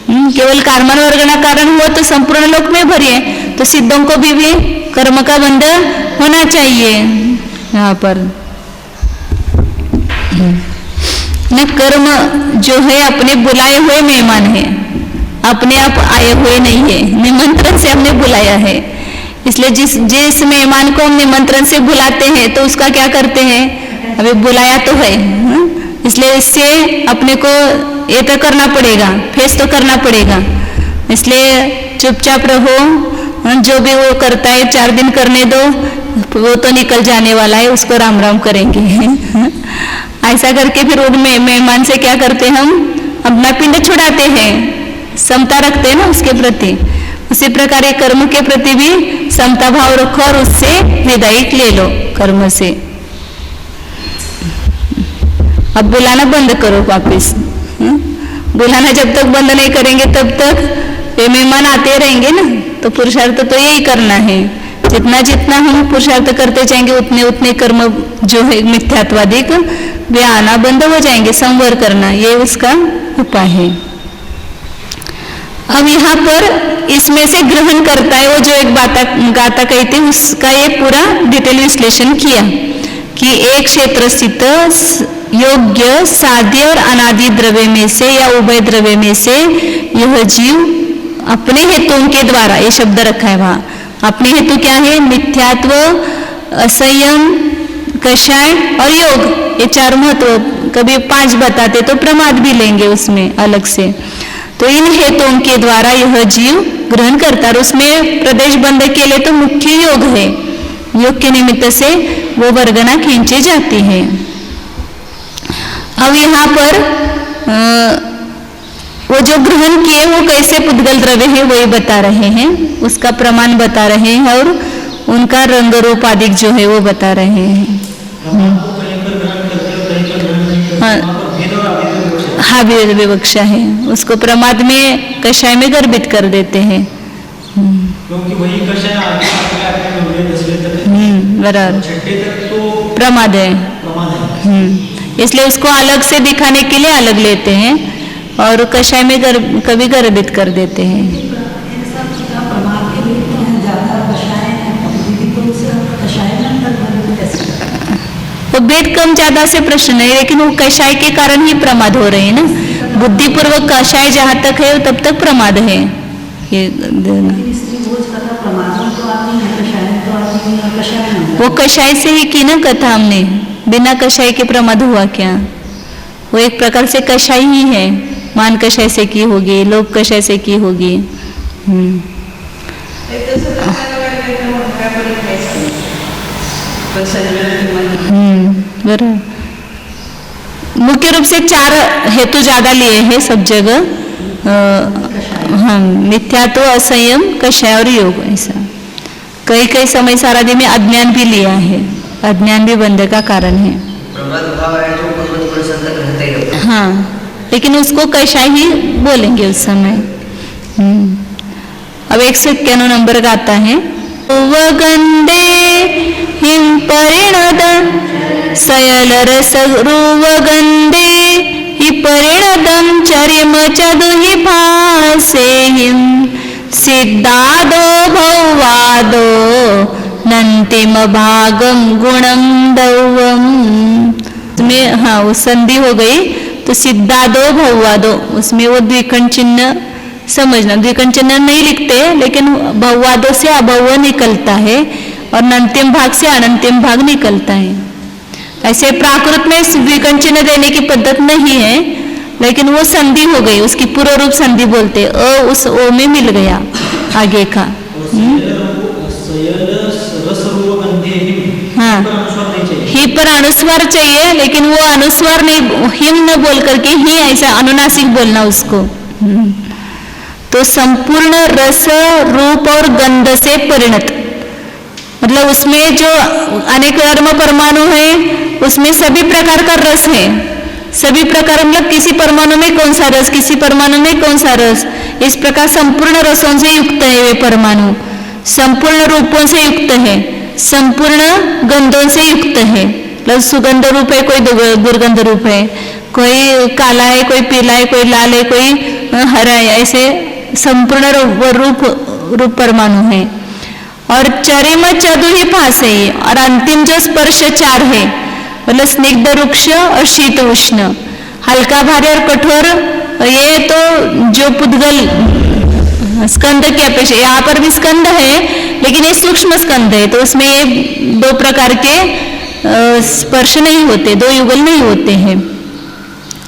केवल कारमान वर्गणा कारण हुआ तो संपूर्ण लोक में भरी है, तो सिद्धों को भी कर्म का बंध होना चाहिए। यहाँ पर न कर्म जो है अपने बुलाए हुए मेहमान है, अपने आप आए हुए नहीं है, निमंत्रण से हमने बुलाया है। इसलिए जिस मेहमान को हम निमंत्रण से बुलाते हैं तो उसका क्या करते हैं, अभी बुलाया तो है, इसलिए इससे अपने को ये तो करना पड़ेगा, फेस तो करना पड़ेगा। इसलिए चुपचाप रहो, जो भी वो करता है 4 दिन करने दो, वो तो निकल जाने वाला है, उसको राम राम करेंगे। ऐसा करके फिर उन मेहमान से क्या करते हैं, हम अपना पिंड छुड़ाते हैं, समता रखते हैं ना उसके प्रति। उसी प्रकार कर्म के प्रति भी समता भाव रखो और उससे विदाई ले लो कर्म से। अब बुलाना बंद करो वापिस। बुलाना जब तक बंद नहीं करेंगे तब तक ये मेहमान आते रहेंगे ना। तो पुरुषार्थ तो यही करना है, जितना जितना हम पुरुषार्थ करते जाएंगे उतने उतने कर्म जो है मिथ्यात्वादिक वे आना बंद हो जाएंगे। संवर करना ये उसका उपाय है। अब यहाँ पर इसमें से ग्रहण करता है वो जो एक गाता कही थी, उसका ये पूरा डिटेल विश्लेषण किया कि एक क्षेत्र स्थित योग्य साध्य और अनादि द्रव्य में से या उभय द्रव्य में से यह जीव अपने हेतुओं के द्वारा, ये शब्द रखा है वहां, अपने हेतु क्या है, मिथ्यात्व, असंयम, कषाय और योग, ये 4 महत्व। कभी 5 बताते तो प्रमाद भी लेंगे उसमें अलग से। तो इन हेतुओं के द्वारा यह जीव ग्रहण करता है। उसमें प्रदेश बंध के लिए तो मुख्य योग है, योग के निमित्त से वो वर्गना खींची जाती है। अब यहाँ पर वो जो ग्रहण किए वो कैसे पुद्गल द्रव्य है वही बता रहे हैं, उसका प्रमाण बता रहे हैं और उनका रंग रूप आदि जो है वो बता रहे हैं। हाँ, विवक्षा है, उसको प्रमाद में कषाय में गर्भित कर देते हैं। क्योंकि वही कषाय बराबर तो प्रमाद है, इसलिए उसको अलग से दिखाने के लिए अलग लेते हैं और कषाय में कभी गर्भित कर देते हैं। वो बेट कम ज्यादा से प्रश्न है, लेकिन वो कषाय के कारण ही प्रमाद हो रहे हैं ना। बुद्धिपूर्वक कषाय जहाँ तक है तब तक प्रमाद है। ये वो कषाय से ही की ना कथा हमने, बिना कषाय के प्रमाद हुआ क्या? वो एक प्रकार से कषाय ही है, मान कषाय से की होगी, लोक कषाय से की होगी। बराबर। मुख्य रूप से 4 हेतु ज्यादा लिए हैं सब जगह। हाँ, मिथ्यात्व, असंयम, कषाय और योग, ऐसा। कई कई समय सारादि में अज्ञान भी लिया है, अज्ञान भी बंधन का कारण है। प्रमाद भाव है तो प्रसन्न रहता ही। हाँ, लेकिन उसको कषाय ही बोलेंगे उस समय। अब 191 नंबर का आता है, रुवगंधे हिम परिणद सयल रस रुवगंधे हि परिणदम चरिम चदुहि भासे हिम सिद्धादो भौवादो नंतिम भागम गुणम दौवम। उसमें हाँ वो संधि हो गई तो सिद्धादो भौवादो, उसमें वो द्विकंठ चिन्ह समझना, द्विकंठ चिन्ह नहीं लिखते लेकिन भौवादो से अभव निकलता है और अंतिम भाग से अनंतिम भाग निकलता है। ऐसे प्राकृत में द्विकंठ चिन्ह देने की पद्धत नहीं है, लेकिन वो संधि हो गई, उसकी पूर्व रूप संधि बोलते, अ उस ओ में मिल गया आगे का। हाँ, ही पर अनुस्वार चाहिए, लेकिन वो अनुस्वार नहीं, हिम न बोल करके ही ऐसा अनुनासिक बोलना उसको। तो संपूर्ण रस रूप और गंध से परिणत, मतलब उसमें जो अनेक धर्म परमाणु है उसमें सभी प्रकार का रस है, सभी प्रकार, मतलब किसी परमाणु में कौन सा रस, किसी परमाणु में कौन सा रस, इस प्रकार संपूर्ण रसों से युक्त है वे परमाणु, संपूर्ण रूपों से युक्त है, संपूर्ण गंधों से युक्त है। मतलब सुगंध रूप है, कोई दुर्गंध रूप है, कोई काला है, कोई पीला है, कोई लाल है, कोई हरा है, ऐसे संपूर्ण रूप परमाणु है। और चरिम चतुहि भासे, और अंतिम जो स्पर्श 4 है, मतलब स्निग्ध रुक्ष और शीत उष्ण, हल्का भारी और कठोर, ये तो जो पुद्गल स्कंद की अपेक्षा, यहाँ पर भी स्कंद है लेकिन ये सूक्ष्म स्कंद है, तो उसमें ये 2 प्रकार के स्पर्श नहीं होते, 2 युगल नहीं होते हैं।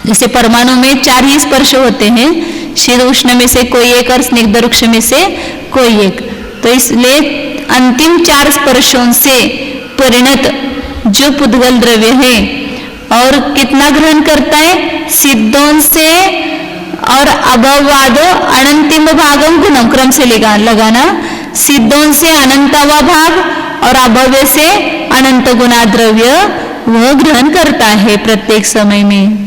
जैसे परमाणु में 4 ही स्पर्श होते हैं, शीत उष्ण में से कोई एक और स्निग्ध रुक्ष में से कोई एक, तो इसलिए अंतिम 4 स्पर्शों से परिणत जो पुद्गल द्रव्य है और कितना ग्रहण करता है, सिद्धों से और अभववादो अनंतिम भागम गुणम, क्रम से लगाना, सिद्धों से अनंतवा भाग और अभव्य से अनंत गुणा द्रव्य वह ग्रहण करता है प्रत्येक समय में।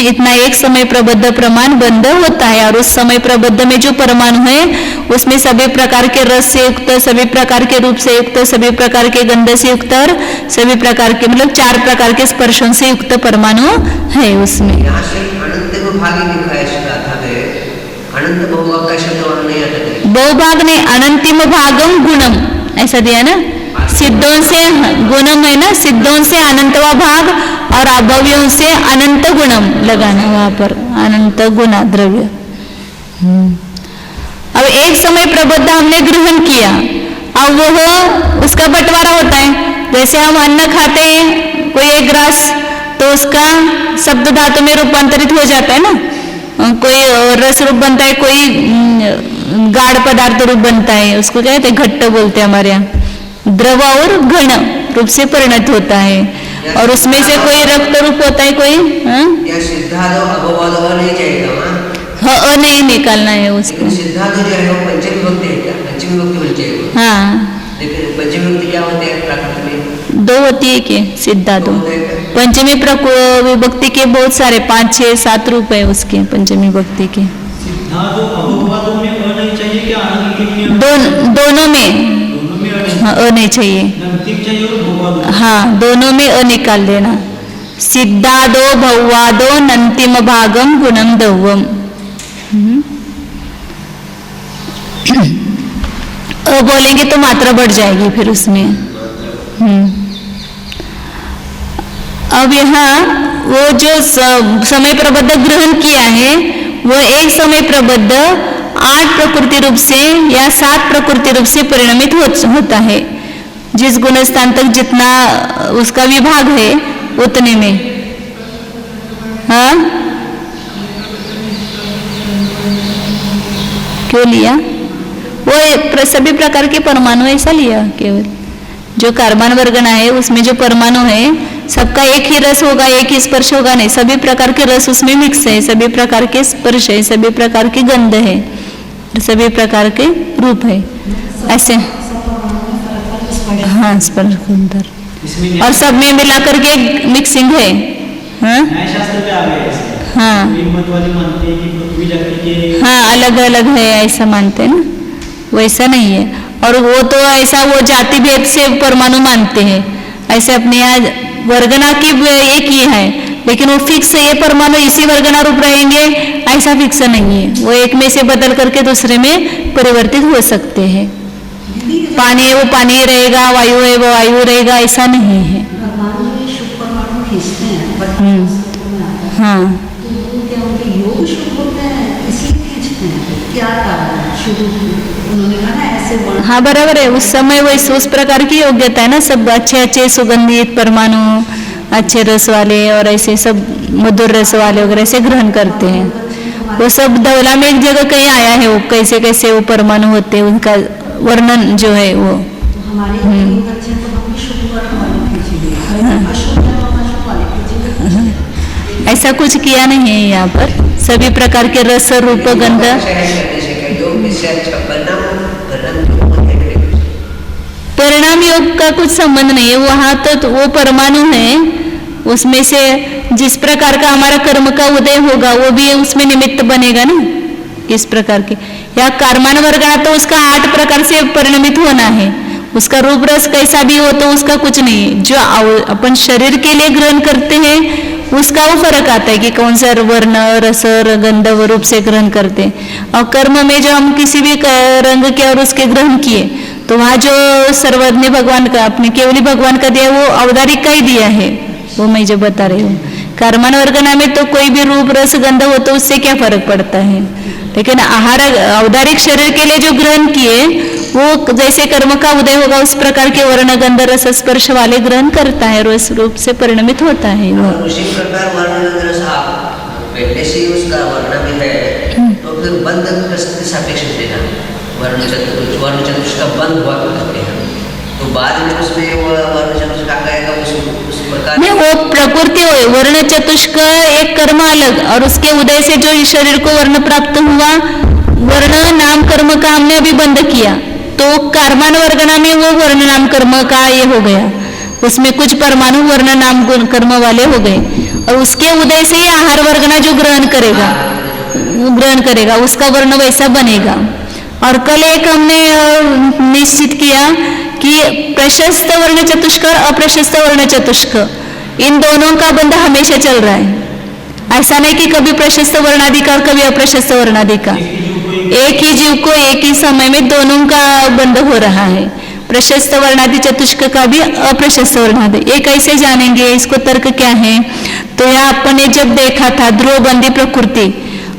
इतना एक समय प्रबद्ध प्रमाण बंध होता है, और उस समय प्रबद्ध में जो परमाणु है उसमें सभी प्रकार के रस से युक्त, सभी प्रकार के रूप से युक्त, सभी प्रकार के गंध से युक्त और सभी प्रकार के, मतलब 4 प्रकार के स्पर्शों से युक्त परमाणु है उसमें। यहाँ से अनंत भाग ही लिखा है श्राद्धा में, अनंत बहुभाग का शब्द वहां नहीं आता है। बहुभाग ने अनंतिम भागम गुणम ऐसा दिया ना, सिद्धों से गुणम है ना, सिद्धों से अनंतवा भाग और अभव्यों से अनंत गुणम लगाना वहां पर, अनंत गुणा द्रव्य। अब एक समय प्रबद्ध हमने ग्रहण किया, अब वह उसका बंटवारा होता है। जैसे हम अन्न खाते हैं, कोई एक ग्रास, तो उसका शब्द धातु में रूपांतरित हो जाता है ना, कोई रस रूप बनता है, कोई गाढ़ पदार्थ रूप बनता है, उसको क्या कहते हैं, घट्ट बोलते हैं हमारे यहाँ। द्रव और घन रूप से परिणत होता है, और उसमें से कोई रक्त रूप होता है, कोई हाँ नहीं निकालना है उसको। सिद्धार्थ जो है वो पंचमी विभक्ति है क्या? पंचमी विभक्ति बोल जाएगा। हाँ, लेकिन पंचमी विभक्ति क्या होती है प्राकृत में? 2 होती है कि सिद्धा 2। पंचमी विभक्ति के बहुत सारे 5, 6, 7 रूप है उसके पंचमी विभक्ति के। दोनों में हाँ अ नहीं चाहिए, हाँ दोनों में अ निकाल देना। सिद्धादो भौवादो नंतिम भागम गुणम दौवम। अ बोलेंगे तो मात्रा बढ़ जाएगी फिर उसमें। अब यहाँ वो जो समय प्रबद्ध ग्रहण किया है, वो एक समय प्रबद्ध 8 प्रकृति रूप से या 7 प्रकृति रूप से परिणमित होता है। जिस गुणस्थान तक जितना उसका विभाग है उतने में। हाँ क्यों लिया? वो सभी प्रकार के परमाणु ऐसा लिया, केवल जो कार्बन वर्गना है उसमें जो परमाणु है सबका एक ही रस होगा, एक ही स्पर्श होगा नहीं, सभी प्रकार के रस उसमें मिक्स है, सभी प्रकार के स्पर्श है, सभी प्रकार की गंध है, सभी प्रकार के रूप है, ऐसे हाँ स्पर्श अंतर इसमें और सब में मिलाकर के मिक्सिंग है। हाँ न्यायशास्त्र पे आ गए इसके। हाँ हिम्मत वाले मानते हैं कि पृथ्वी लकड़ी के हाँ अलग अलग है ऐसा मानते हैं ना, वैसा नहीं है। और वो तो ऐसा वो जाति भेद से परमाणु मानते हैं, ऐसे अपने यहाँ वर्गना की एक ही है, लेकिन वो फिक्स ये परमाणु इसी वर्गना रूप रहेंगे ऐसा फिक्स नहीं है, वो एक में से बदल करके दूसरे में परिवर्तित हो सकते हैं। पानी है वो पानी ही रहेगा, वायु है वो वायु रहेगा, ऐसा नहीं है। परमाणु में शुभ परमाणु खींचते हैं हाँ तो क्या उनके योग शुभ होते हैं इसलिए खींचते हैं, क्या कारण है? शुरू उन्होंने कहा ना ऐसे वर्ण हाँ बराबर है, उस समय वो उस प्रकार की योग्यता है ना, सब अच्छे अच्छे सुगंधित परमाणु अच्छे रस वाले और ऐसे सब मधुर रस वाले वगैरह से ग्रहण करते हैं। वो सब धवला में एक जगह कहीं आया है, वो कैसे कैसे वो परमाणु होते हैं उनका वर्णन जो है वो। हमारे योग अच्छे तो हम शुभ वर्ण वाले खींचेंगे, अशुभ है तो हम अशुभ वाले खींचेंगे। ऐसा कुछ किया नहीं है यहाँ पर, सभी प्रकार के रस रूप गंध परिणाम योग का कुछ संबंध नहीं है, वहाँ तो वो परमाणु है, उसमें से जिस प्रकार का हमारा कर्म का उदय होगा वो भी उसमें निमित्त बनेगा ना, किस प्रकार के या कर्मान वर्गना तो उसका 8 प्रकार से परिणमित होना है, उसका रूप रस कैसा भी हो तो उसका कुछ नहीं है। जो अपन शरीर के लिए ग्रहण करते हैं उसका वो फर्क आता है कि कौन सा वर्ण रस गंध रूप से ग्रहण करते हैं। और कर्म में जो हम किसी भी रंग के और उसके ग्रहण किए तो वहाँ जो सर्वज्ञ भगवान का अपने केवली भगवान का दिया वो अवतारिक का ही दिया है, वो मैं जो बता रही हूँ। कर्मण वर्गना में तो कोई भी रूप रस गंध हो तो उससे क्या फर्क पड़ता है, लेकिन आहार औदारिक शरीर के लिए जो ग्रहण किए वो जैसे कर्म का उदय होगा उस प्रकार के वर्ण गंध रस स्पर्श वाले ग्रहण करता है, रस रूप से परिणमित होता है वो। उसी प्रकार वर्ण रस पहले से ही उसका वर्ण में है तो फिर बंध के सापेक्ष देना, वर्ण चतुष्ट का बंध हुआ करते हैं तो बाद में उसमें वर्ण चतुष्ट आ गएगा उस प्रकार नहीं, वो प्रकृति हो, वर्ण चतुष्क एक कर्म अलग और उसके उदय से जो शरीर को वर्ण प्राप्त हुआ, वर्ण नाम कर्म का हमने अभी बंद किया तो कर्मान वर्गना में वो वर्ण नाम कर्म का ये हो गया, उसमें कुछ परमाणु वर्ण नाम कर्म वाले हो गए और उसके उदय से ही आहार वर्गना जो ग्रहण करेगा उसका वर्ण वैसा बनेगा। और कल एक हमने निश्चित किया कि प्रशस्त वर्ण चतुष्क और अप्रशस्त वर्ण चतुष्क इन दोनों का बंध हमेशा चल रहा है, ऐसा नहीं कि कभी प्रशस्त वर्णादि का और कभी अप्रशस्त वर्णादि का, एक ही जीव को एक ही समय में दोनों का बंध हो रहा है, प्रशस्त वर्णादि चतुष्क का भी अप्रशस्त वर्णादि। ये कैसे जानेंगे, इसको तर्क क्या है, तो यहाँ अपन ने जब देखा था ध्रुव बंदी प्रकृति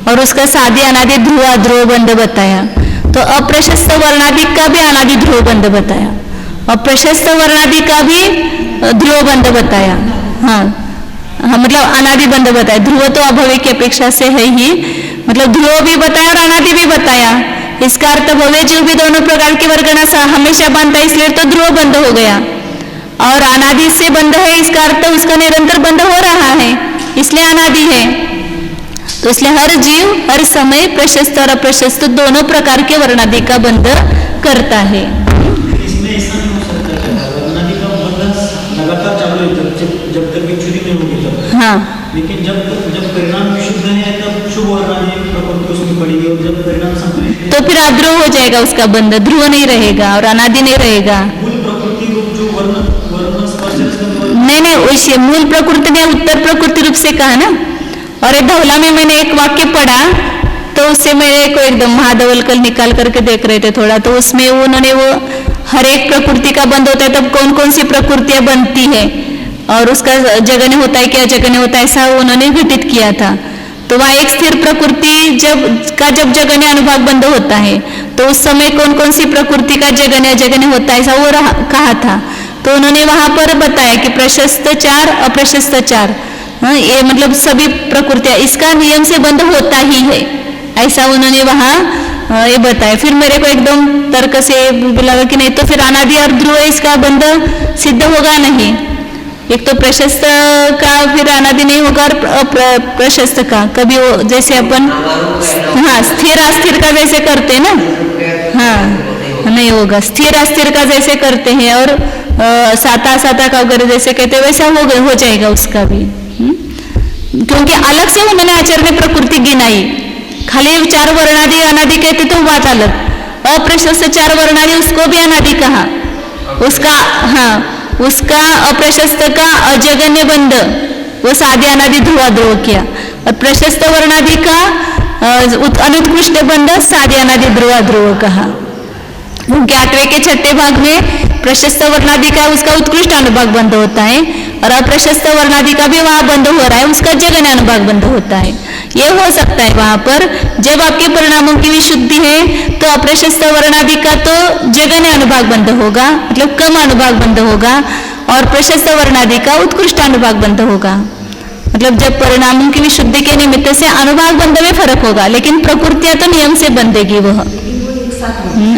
और उसका सादी अनादि ध्रुव ध्रुव बंध बताया, तो अप्रशस्त वर्णादि का भी अनादि ध्रुव बंध बताया और प्रशस्त वर्णादि का भी ध्रुव बंध बताया। हाँ मतलब अनादि बंध बताया, ध्रुव तो अभव्य की अपेक्षा से है ही, मतलब ध्रुव भी बताया और अनादि भी बताया। इसका अर्थ भव्य जीव भी दोनों प्रकार के वर्गना हमेशा बंध है, इसलिए तो ध्रुव बंध हो गया और अनादि से बंध है, इसका अर्थ उसका निरंतर बंध हो रहा है इसलिए अनादि है। तो इसलिए हर जीव हर समय प्रशस्त और अप्रशस्त दोनों प्रकार के वर्णादि का बंध करता है। इसमें ऐसा नहीं हो सकता है, वर्णादि का बंधन लगातार चालू है जब तक विच्छुद्धि नहीं होगी तब। हाँ लेकिन जब परिणाम शुद्ध है तब शुभ वर्णादि प्रकृति उसमें पड़ेगी और जब परिणाम संतुलित है तो फिर अध्रुव हो जाएगा उसका बंध, ध्रुव नहीं रहेगा और अनादि नहीं रहेगा। मूल प्रकृति रूप जो वर्ण स्पर्श नहीं वैसे मूल प्रकृति ने उत्तर प्रकृति रूप से कहा ना। और धवला में मैंने एक वाक्य पढ़ा तो उससे मेरे को एकदम महाधवल कल निकाल करके देख रहे थे थोड़ा, तो उसमें उन्होंने वो हर एक प्रकृति का बंध होता है तब कौन कौन सी प्रकृतियां बनती है और उसका जगने होता है क्या जगने होता है, ऐसा उन्होंने घटित किया था। तो वहाँ एक स्थिर प्रकृति जब जगने अनुभाग बंध होता है तो उस समय कौन कौन सी प्रकृति का जगने होता है ऐसा वो कहा था। तो उन्होंने वहां पर बताया कि प्रशस्त 4 अप्रशस्त 4, ये मतलब सभी प्रकृतियां इसका नियम से बंध होता ही है, ऐसा उन्होंने वहां ये बताया। फिर मेरे को एकदम तर्क से लगा कि नहीं तो फिर अनादि और ध्रुव इसका बंध सिद्ध होगा नहीं, एक तो प्रशस्त का फिर अनादि नहीं होगा और प्रशस्त का कभी वो जैसे अपन हाँ स्थिर अस्थिर का जैसे करते हैं ना, हाँ नहीं होगा। स्थिर अस्थिर का जैसे करते हैं और साता साता का वगैरह जैसे कहते हैं वैसा हो जाएगा उसका भी। क्योंकि अलग से उन्होंने आचार्य ने प्रकृति गिनाई, खाली 4 वर्णादि अनादि कहते तो बात अलग, अप्रशस्त 4 वर्णादि उसको भी अनादि कहा, उसका हाँ उसका अप्रशस्त का अजगन्य बंध वो सादे अनादि ध्रुवा ध्रुव किया, और प्रशस्त वर्णादि का अनुत्कृष्ट बंध सादे अनादि ध्रुवा ध्रुव कहा। क्योंकि 8वें के 6ठे भाग में प्रशस्त वर्णादि का उसका उत्कृष्ट अनुभाग बंध होता है और अप्रशस्त वर्णादि का भी वहां बंध हो रहा है, उसका जगन्य अनुभाग बंध होता है। ये हो सकता है वहां पर जब आपके परिणामों की विशुद्धि है तो अप्रशस्त वर्णादि का तो जगन्य अनुभाग बंध होगा, मतलब कम अनुभाग बंध होगा, और प्रशस्त वर्णादि का उत्कृष्ट अनुभाग बंध होगा। मतलब जब परिणामों की विशुद्धि के निमित्त से अनुभाग बंध में फर्क होगा, लेकिन प्रकृतियां तो नियम से बंधेगी, वह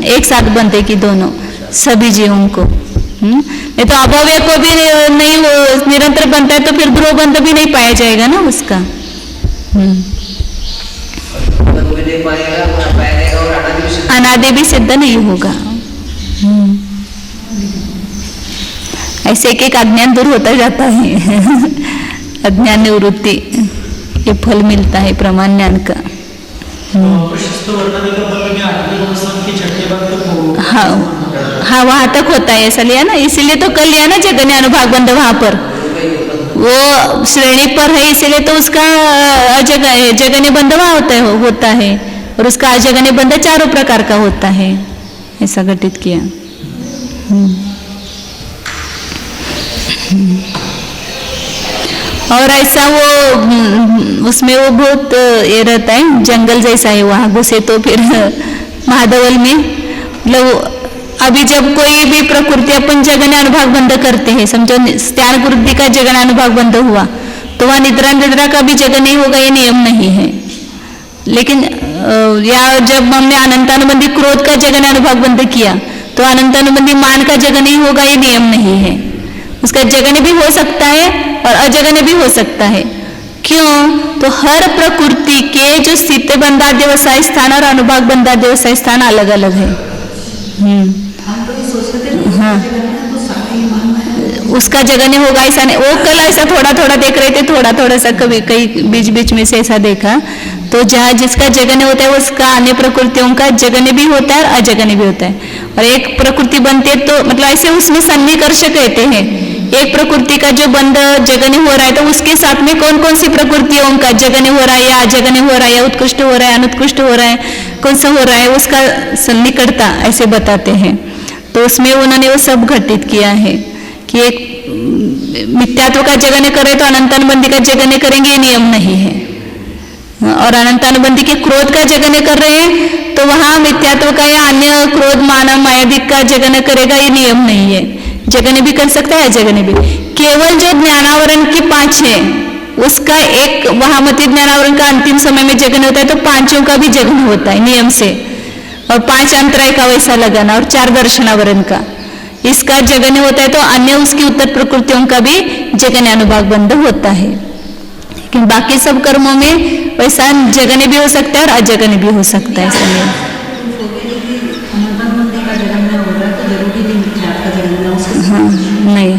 एक साथ बंधेगी दोनों सभी जीवों को। नहीं तो अभव्य को भी नहीं वो निरंतर बनता है तो फिर ध्रुव बंध भी नहीं पाया जाएगा ना उसका। अनादि भी सिद्ध नहीं होगा। ऐसे एक अज्ञान दूर होता जाता है अज्ञान निवृत्ति, ये फल मिलता है प्रमाण ज्ञान का। प्रशस्त वर्णादि का बंध में 8वें गुणस्थान के 6ठे भाग तक हो। हाँ वहां तक होता है ऐसा लिया ना, इसीलिए तो कल लिया ना जगन्य अनुभाग बंध, वहां पर वो श्रेणी पर है इसीलिए तो उसका जगन्य बंध वहां होता है और उसका अजगन्य बंध 4 प्रकार का होता है, ऐसा घटित किया। और ऐसा वो उसमें वो बहुत ये रहता है जंगल जैसा है, वहां घुसे तो फिर महाधवल में मतलब अभी जब कोई भी प्रकृति अपन जगन्य अनुभाग बंद करते हैं, समझो स्त्यान वृद्धि का जगन्य अनुभाग बंद हुआ तो वहां निद्रा निद्रा का भी जगह नहीं होगा, ये नियम नहीं है। लेकिन या जब हमने अनंतानुबंधी क्रोध का जगन्य अनुभाग बंद किया तो अनंतानुबंधी मान का जगह नहीं होगा, ये नियम नहीं है। उसका जगन्य भी हो सकता है और अजगन्य भी हो सकता है। क्यों? तो हर प्रकृति के जो स्थित बंधाद्य व्यवसाय स्थान और अनुभाग बंधाद्य व्यवसाय स्थान अलग अलग है। हाँ उसका जगन्य होगा ऐसा नहीं, वो कल ऐसा थोड़ा थोड़ा देख रहे थे, थोड़ा थोड़ा सा कभी कई बीच बीच में से ऐसा देखा। तो जहाँ जिसका जगन्य होता है उसका अन्य प्रकृतियों का जगन्य भी होता है और अजगन्य भी होता है। और एक प्रकृति बनती है तो मतलब ऐसे उसमें सन्निकर्ष कहते हैं, एक प्रकृति का जो बंध जगन्य हो रहा है तो उसके साथ में कौन कौन सी प्रकृतियों का जगन्य हो रहा है या अजगन्य हो रहा है या उत्कृष्ट हो रहा है अनुत्कृष्ट हो रहा है, कौन सा हो रहा है उसका सन्निकटता ऐसे बताते हैं। तो उसमें उन्होंने वो सब घटित किया है कि एक मिथ्यात्व का जगन्य करे तो अनंतानुबंधी का जगन्य करेंगे, ये नियम नहीं है। और अनंतानुबंधी के क्रोध का जगन्य कर रहे हैं तो वहां मिथ्यात्व का या अन्य क्रोध मानव मायादिक का जगन्य करेगा, ये नियम नहीं है। जगन्य भी कर सकता है अजगन्य भी। केवल जो ज्ञानावरण की 5 है उसका एक वहां मति ज्ञानावरण का अंतिम समय में जगन्य होता है तो 5 का भी जगन्य होता है नियम से, और 5 अंतराय का वैसा लगाना और 4 दर्शनावरण का इसका जगन्य होता है तो अन्य उसकी उत्तर प्रकृतियों का भी जगन्य अनुभाग बंध होता है। लेकिन बाकी सब कर्मों में वैसा जगन्य भी हो सकता है और अजगन्य भी हो सकता है। समय हाँ नहीं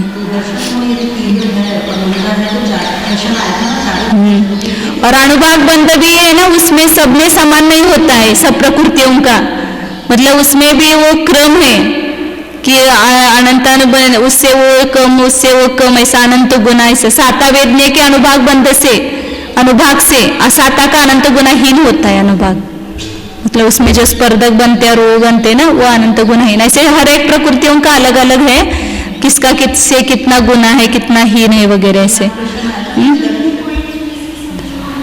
और अनुभाग बंध भी है ना, उसमें सब में समान नहीं होता है सब प्रकृतियों का, मतलब उसमें भी वो क्रम है कि अनंतानुबंध उससे वो कम ऐसा अनंत गुना ऐसे साता वेदने के अनुभाग बंध से अनुभाग से असाता का अनंत गुणाहीन होता है अनुभाग, मतलब उसमें जो स्पर्धक बनते और वो बनते ना वो अनंत गुणाहीन। ऐसे हर एक प्रकृतियों का अलग अलग है, किसका किससे कितना गुना है कितना हीन है वगैरह से।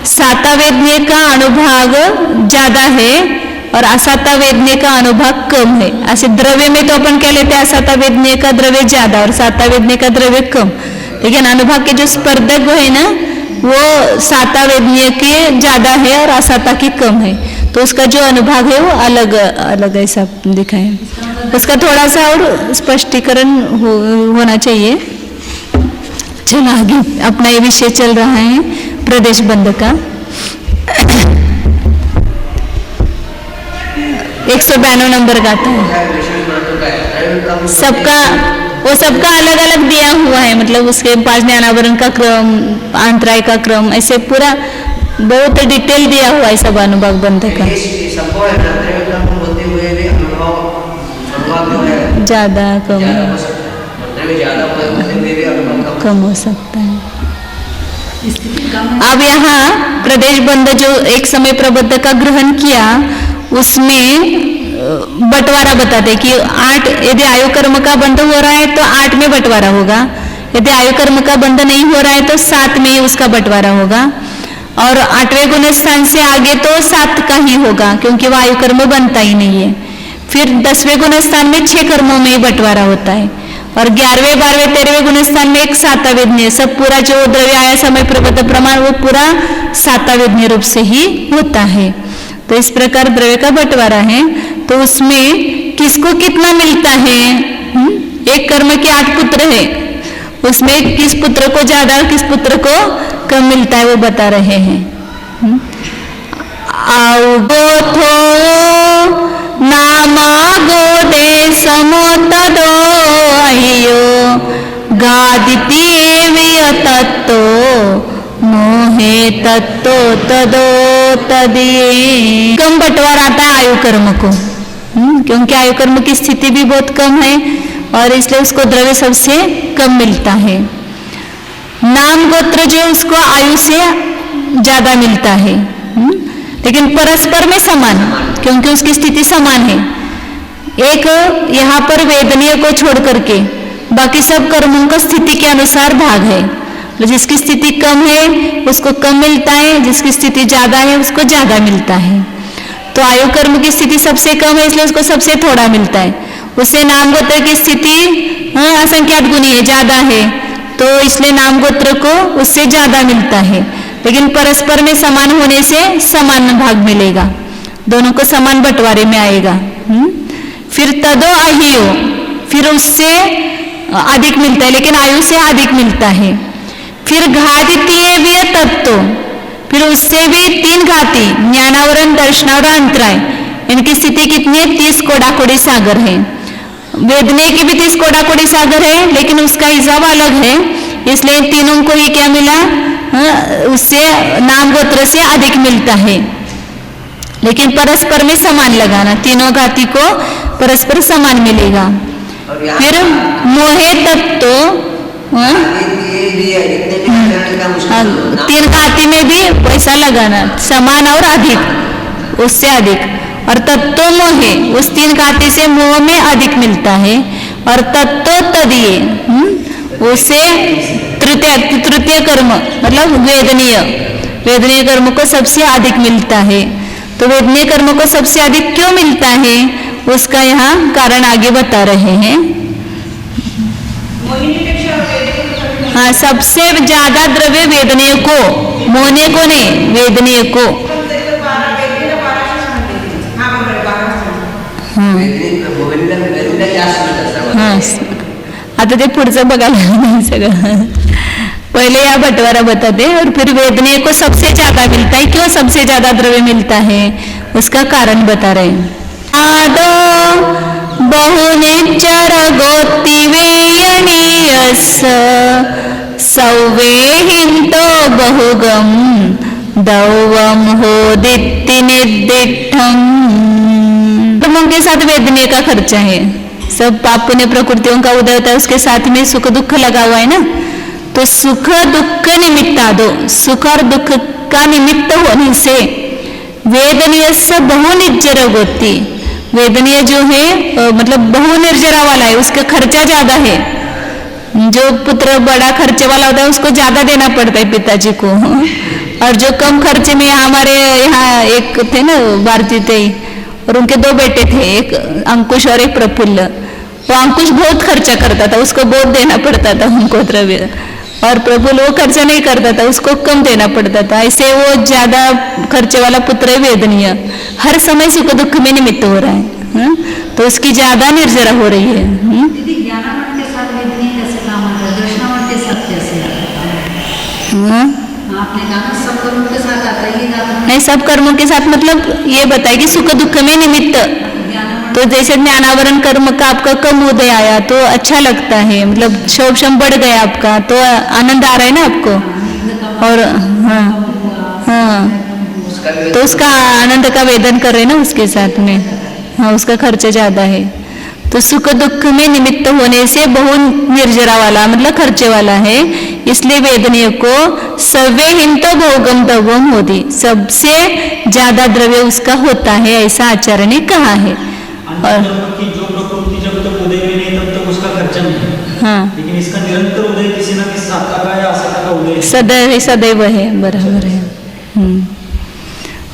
साता वेदने का अनुभाग ज्यादा है और असाता वेदने का अनुभाग कम है। ऐसे द्रव्य में तो अपन क्या लेते हैं, असाता वेदने का द्रव्य ज्यादा और साता वेदने का द्रव्य कम, लेकिन अनुभाग के जो स्पर्धक है ना वो साता वेदनीय के ज्यादा है और असाता की कम है, तो उसका जो अनुभाग है वो अलग अलग ऐसा दिखा है। उसका थोड़ा सा और स्पष्टीकरण होना चाहिए। चलो आगे अपना ये विषय चल रहा है प्रदेश बंद का। 192 नंबर का आता है। सबका वो सबका अलग अलग दिया हुआ है, मतलब उसके पास ज्ञानावरण का क्रम, अंतराय का क्रम, ऐसे पूरा बहुत डिटेल दिया हुआ है सब अनुभाग बंध का। ज्यादा कम हो सकता है। अब यहाँ प्रदेश बंद जो एक समय प्रबंध का ग्रहण किया उसमें बंटवारा बताते कि 8, यदि आयु कर्म का बंध हो रहा है तो 8 में बंटवारा होगा, यदि आयु कर्म का बंध नहीं हो रहा है तो 7 में उसका बंटवारा होगा, और 8वें गुण स्थान से आगे तो 7 का ही होगा क्योंकि वह आयु कर्म बनता ही नहीं है। फिर 10वें गुण स्थान में 6 कर्मों में ही बंटवारा होता है, और 11वें 12वें 13वें गुण स्थान में एक सातावेदनीय, सब पूरा जो द्रव्य आया समय प्रबंध प्रमाण वो पूरा सातावेदनीय रूप से ही होता है। तो इस प्रकार द्रव्य का बंटवारा है, तो उसमें किसको कितना मिलता है? एक कर्म के 8 पुत्र है, उसमें किस पुत्र को ज्यादा किस पुत्र को कम मिलता है वो बता रहे हैं। आओ गोथो नामा गोदे समोतदो अहियो गादितीय तत्तो मोहे तत्तो तदो तदिये। कम बंटवारा आता है आयु कर्म को, क्योंकि आयु कर्म की स्थिति भी बहुत कम है और इसलिए उसको द्रव्य सबसे कम मिलता है। नाम गोत्र जो उसको आयु से ज्यादा मिलता है, लेकिन परस्पर में समान, क्योंकि उसकी स्थिति समान है। एक यहाँ पर वेदनीय को छोड़ करके बाकी सब कर्मों का स्थिति के अनुसार भाग है, जिसकी स्थिति कम है उसको कम मिलता है, जिसकी स्थिति ज्यादा है उसको ज्यादा मिलता है। तो आयु कर्म की स्थिति सबसे कम है इसलिए उसको सबसे थोड़ा मिलता है। उससे नाम गोत्र की स्थिति असंख्यात गुनी है, ज्यादा है, तो इसलिए नाम गोत्र को उससे ज्यादा मिलता है, लेकिन परस्पर में समान होने से समान भाग मिलेगा, दोनों को समान बंटवारे में आएगा। फिर तदो अहियो, फिर उससे अधिक मिलता है लेकिन आयु से अधिक मिलता है। फिर घातीय तत्व, फिर उससे भी 3 घाती, ज्ञानावरण, दर्शनावरण, अंतराय, इनकी स्थिति कितनी है? 30 कोडाकोड़ी सागर है। वेदनीय की भी 30 कोडाकोड़ी सागर है, लेकिन उसका हिसाब अलग है, इसलिए तीनों को ही क्या मिला? उससे नाम गोत्र से अधिक मिलता है, लेकिन परस्पर में समान लगाना, तीनों घाती को परस्पर समान मिलेगा। फिर मोहे तत्व 3 घाती में भी पैसा लगाना, समान और अधिक, उससे अधिक। और तत्व मोहे, उस 3 घाती से मोह में अधिक मिलता है, और तत्व तदीय, उससे तृतीय कर्म मतलब वेदनीय कर्म को सबसे अधिक मिलता है। तो वेदनीय कर्म को सबसे अधिक क्यों मिलता है उसका यहाँ कारण आगे बता रहे हैं। हाँ, सबसे ज्यादा द्रव्य वेदनीय को, मोहनीय को नहीं, वेदनीय को। हाँ, आता ते पुढचं बघायला नाही सगळं, पहले या बंटवारा बताते और फिर वेदनीय को सबसे ज्यादा मिलता है। क्यों सबसे ज्यादा द्रव्य मिलता है उसका कारण बता रहे हैं। आदो बहुनिचर गोत्तिवेयनीयस सौवेहिंतो बहुगम दौवम होदित्ति निर्दिष्टम। कर्मों के साथ वेदनीय का खर्चा है, सब पाप पुण्य प्रकृतियों का उदय होता है, उसके साथ में सुख दुख लगा हुआ है ना, तो सुख दुख निमित्ता दो, सुख और दुख का निमित्त होने से वेदनीय से बहुनिर्जर गोत्ती, वेदनीय जो है मतलब बहुनिर्जरा वाला है, उसका खर्चा ज्यादा है। जो पुत्र बड़ा खर्चे वाला होता है उसको ज्यादा देना पड़ता है पिताजी को, और जो कम खर्चे में, हमारे यहाँ एक थे ना भारती थे, और उनके 2 बेटे थे, एक अंकुश और एक प्रफुल्ल। वो अंकुश बहुत खर्चा करता था, उसको बहुत देना पड़ता था उनको द्रव्य, और प्रफुल्ल वो खर्चा नहीं करता था, उसको कम देना पड़ता था। ऐसे वो ज्यादा खर्चे वाला पुत्र है वेदनीय, हर समय सुख दुख में निमित्त हो रहा है, तो उसकी ज्यादा निर्जरा हो रही है। दीदी ज्ञानावरण के साथ वेदनीय कैसे काम आता है, दर्शनावरण के साथ कैसे आता है? आपने कहा ना सब कर्मों के साथ आता है, ये गाथा नहीं, सब कर्मों के साथ मतलब ये बताए कि सुख दुख में निमित्त। ज्ञानावरण तो जैसे ज्ञानावरण कर्म का आपका कम उदय आया तो अच्छा लगता है, मतलब शोभ शम बढ़ गया आपका तो आनंद आ रहा है ना आपको। और हाँ हाँ, उसका भी तो उसका आनंद का वेदन कर रहे हैं ना उसके साथ में। हाँ, उसका खर्च ज्यादा है। तो सुख दुख में निमित्त होने से बहु निर्जरा वाला मतलब खर्चे वाला है, इसलिए वेदनीय को सव्य हिंतो भोगम दवम होती, सबसे ज्यादा द्रव्य उसका होता है, ऐसा आचार्य ने कहा है। और की जो प्रकृति जब तक उदय में नहीं तब तक उसका खर्चा नहीं है, हाँ, लेकिन इसका निरंतर उदय किसी ना किसी 7 का या 8 का उदय है। सदैव सदैव है, बराबर है।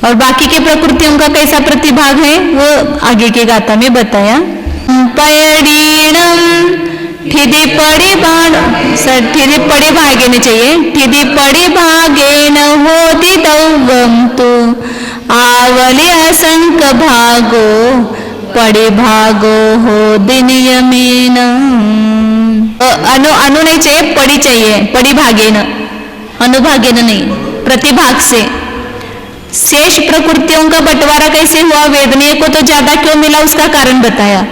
और बाकी के प्रकृतियों का कैसा प्रतिभाग है वो आगे के गाथा में बताया। पयडीणम ठिदी पड़ी बाण ठिदी पड़ी भागे न चाहिए, ठिदी पड़ी भागे न होती दौगम तू आवली असंक भागो पड़ी भागो हो दिन यमीन। अनु नहीं चाहिए, पड़ी चाहिए, पड़ी भागे न, अनुभागे न नहीं, प्रतिभाग से। शेष प्रकृतियों का बंटवारा कैसे हुआ, वेदनीय को तो ज्यादा क्यों मिला उसका कारण बताया।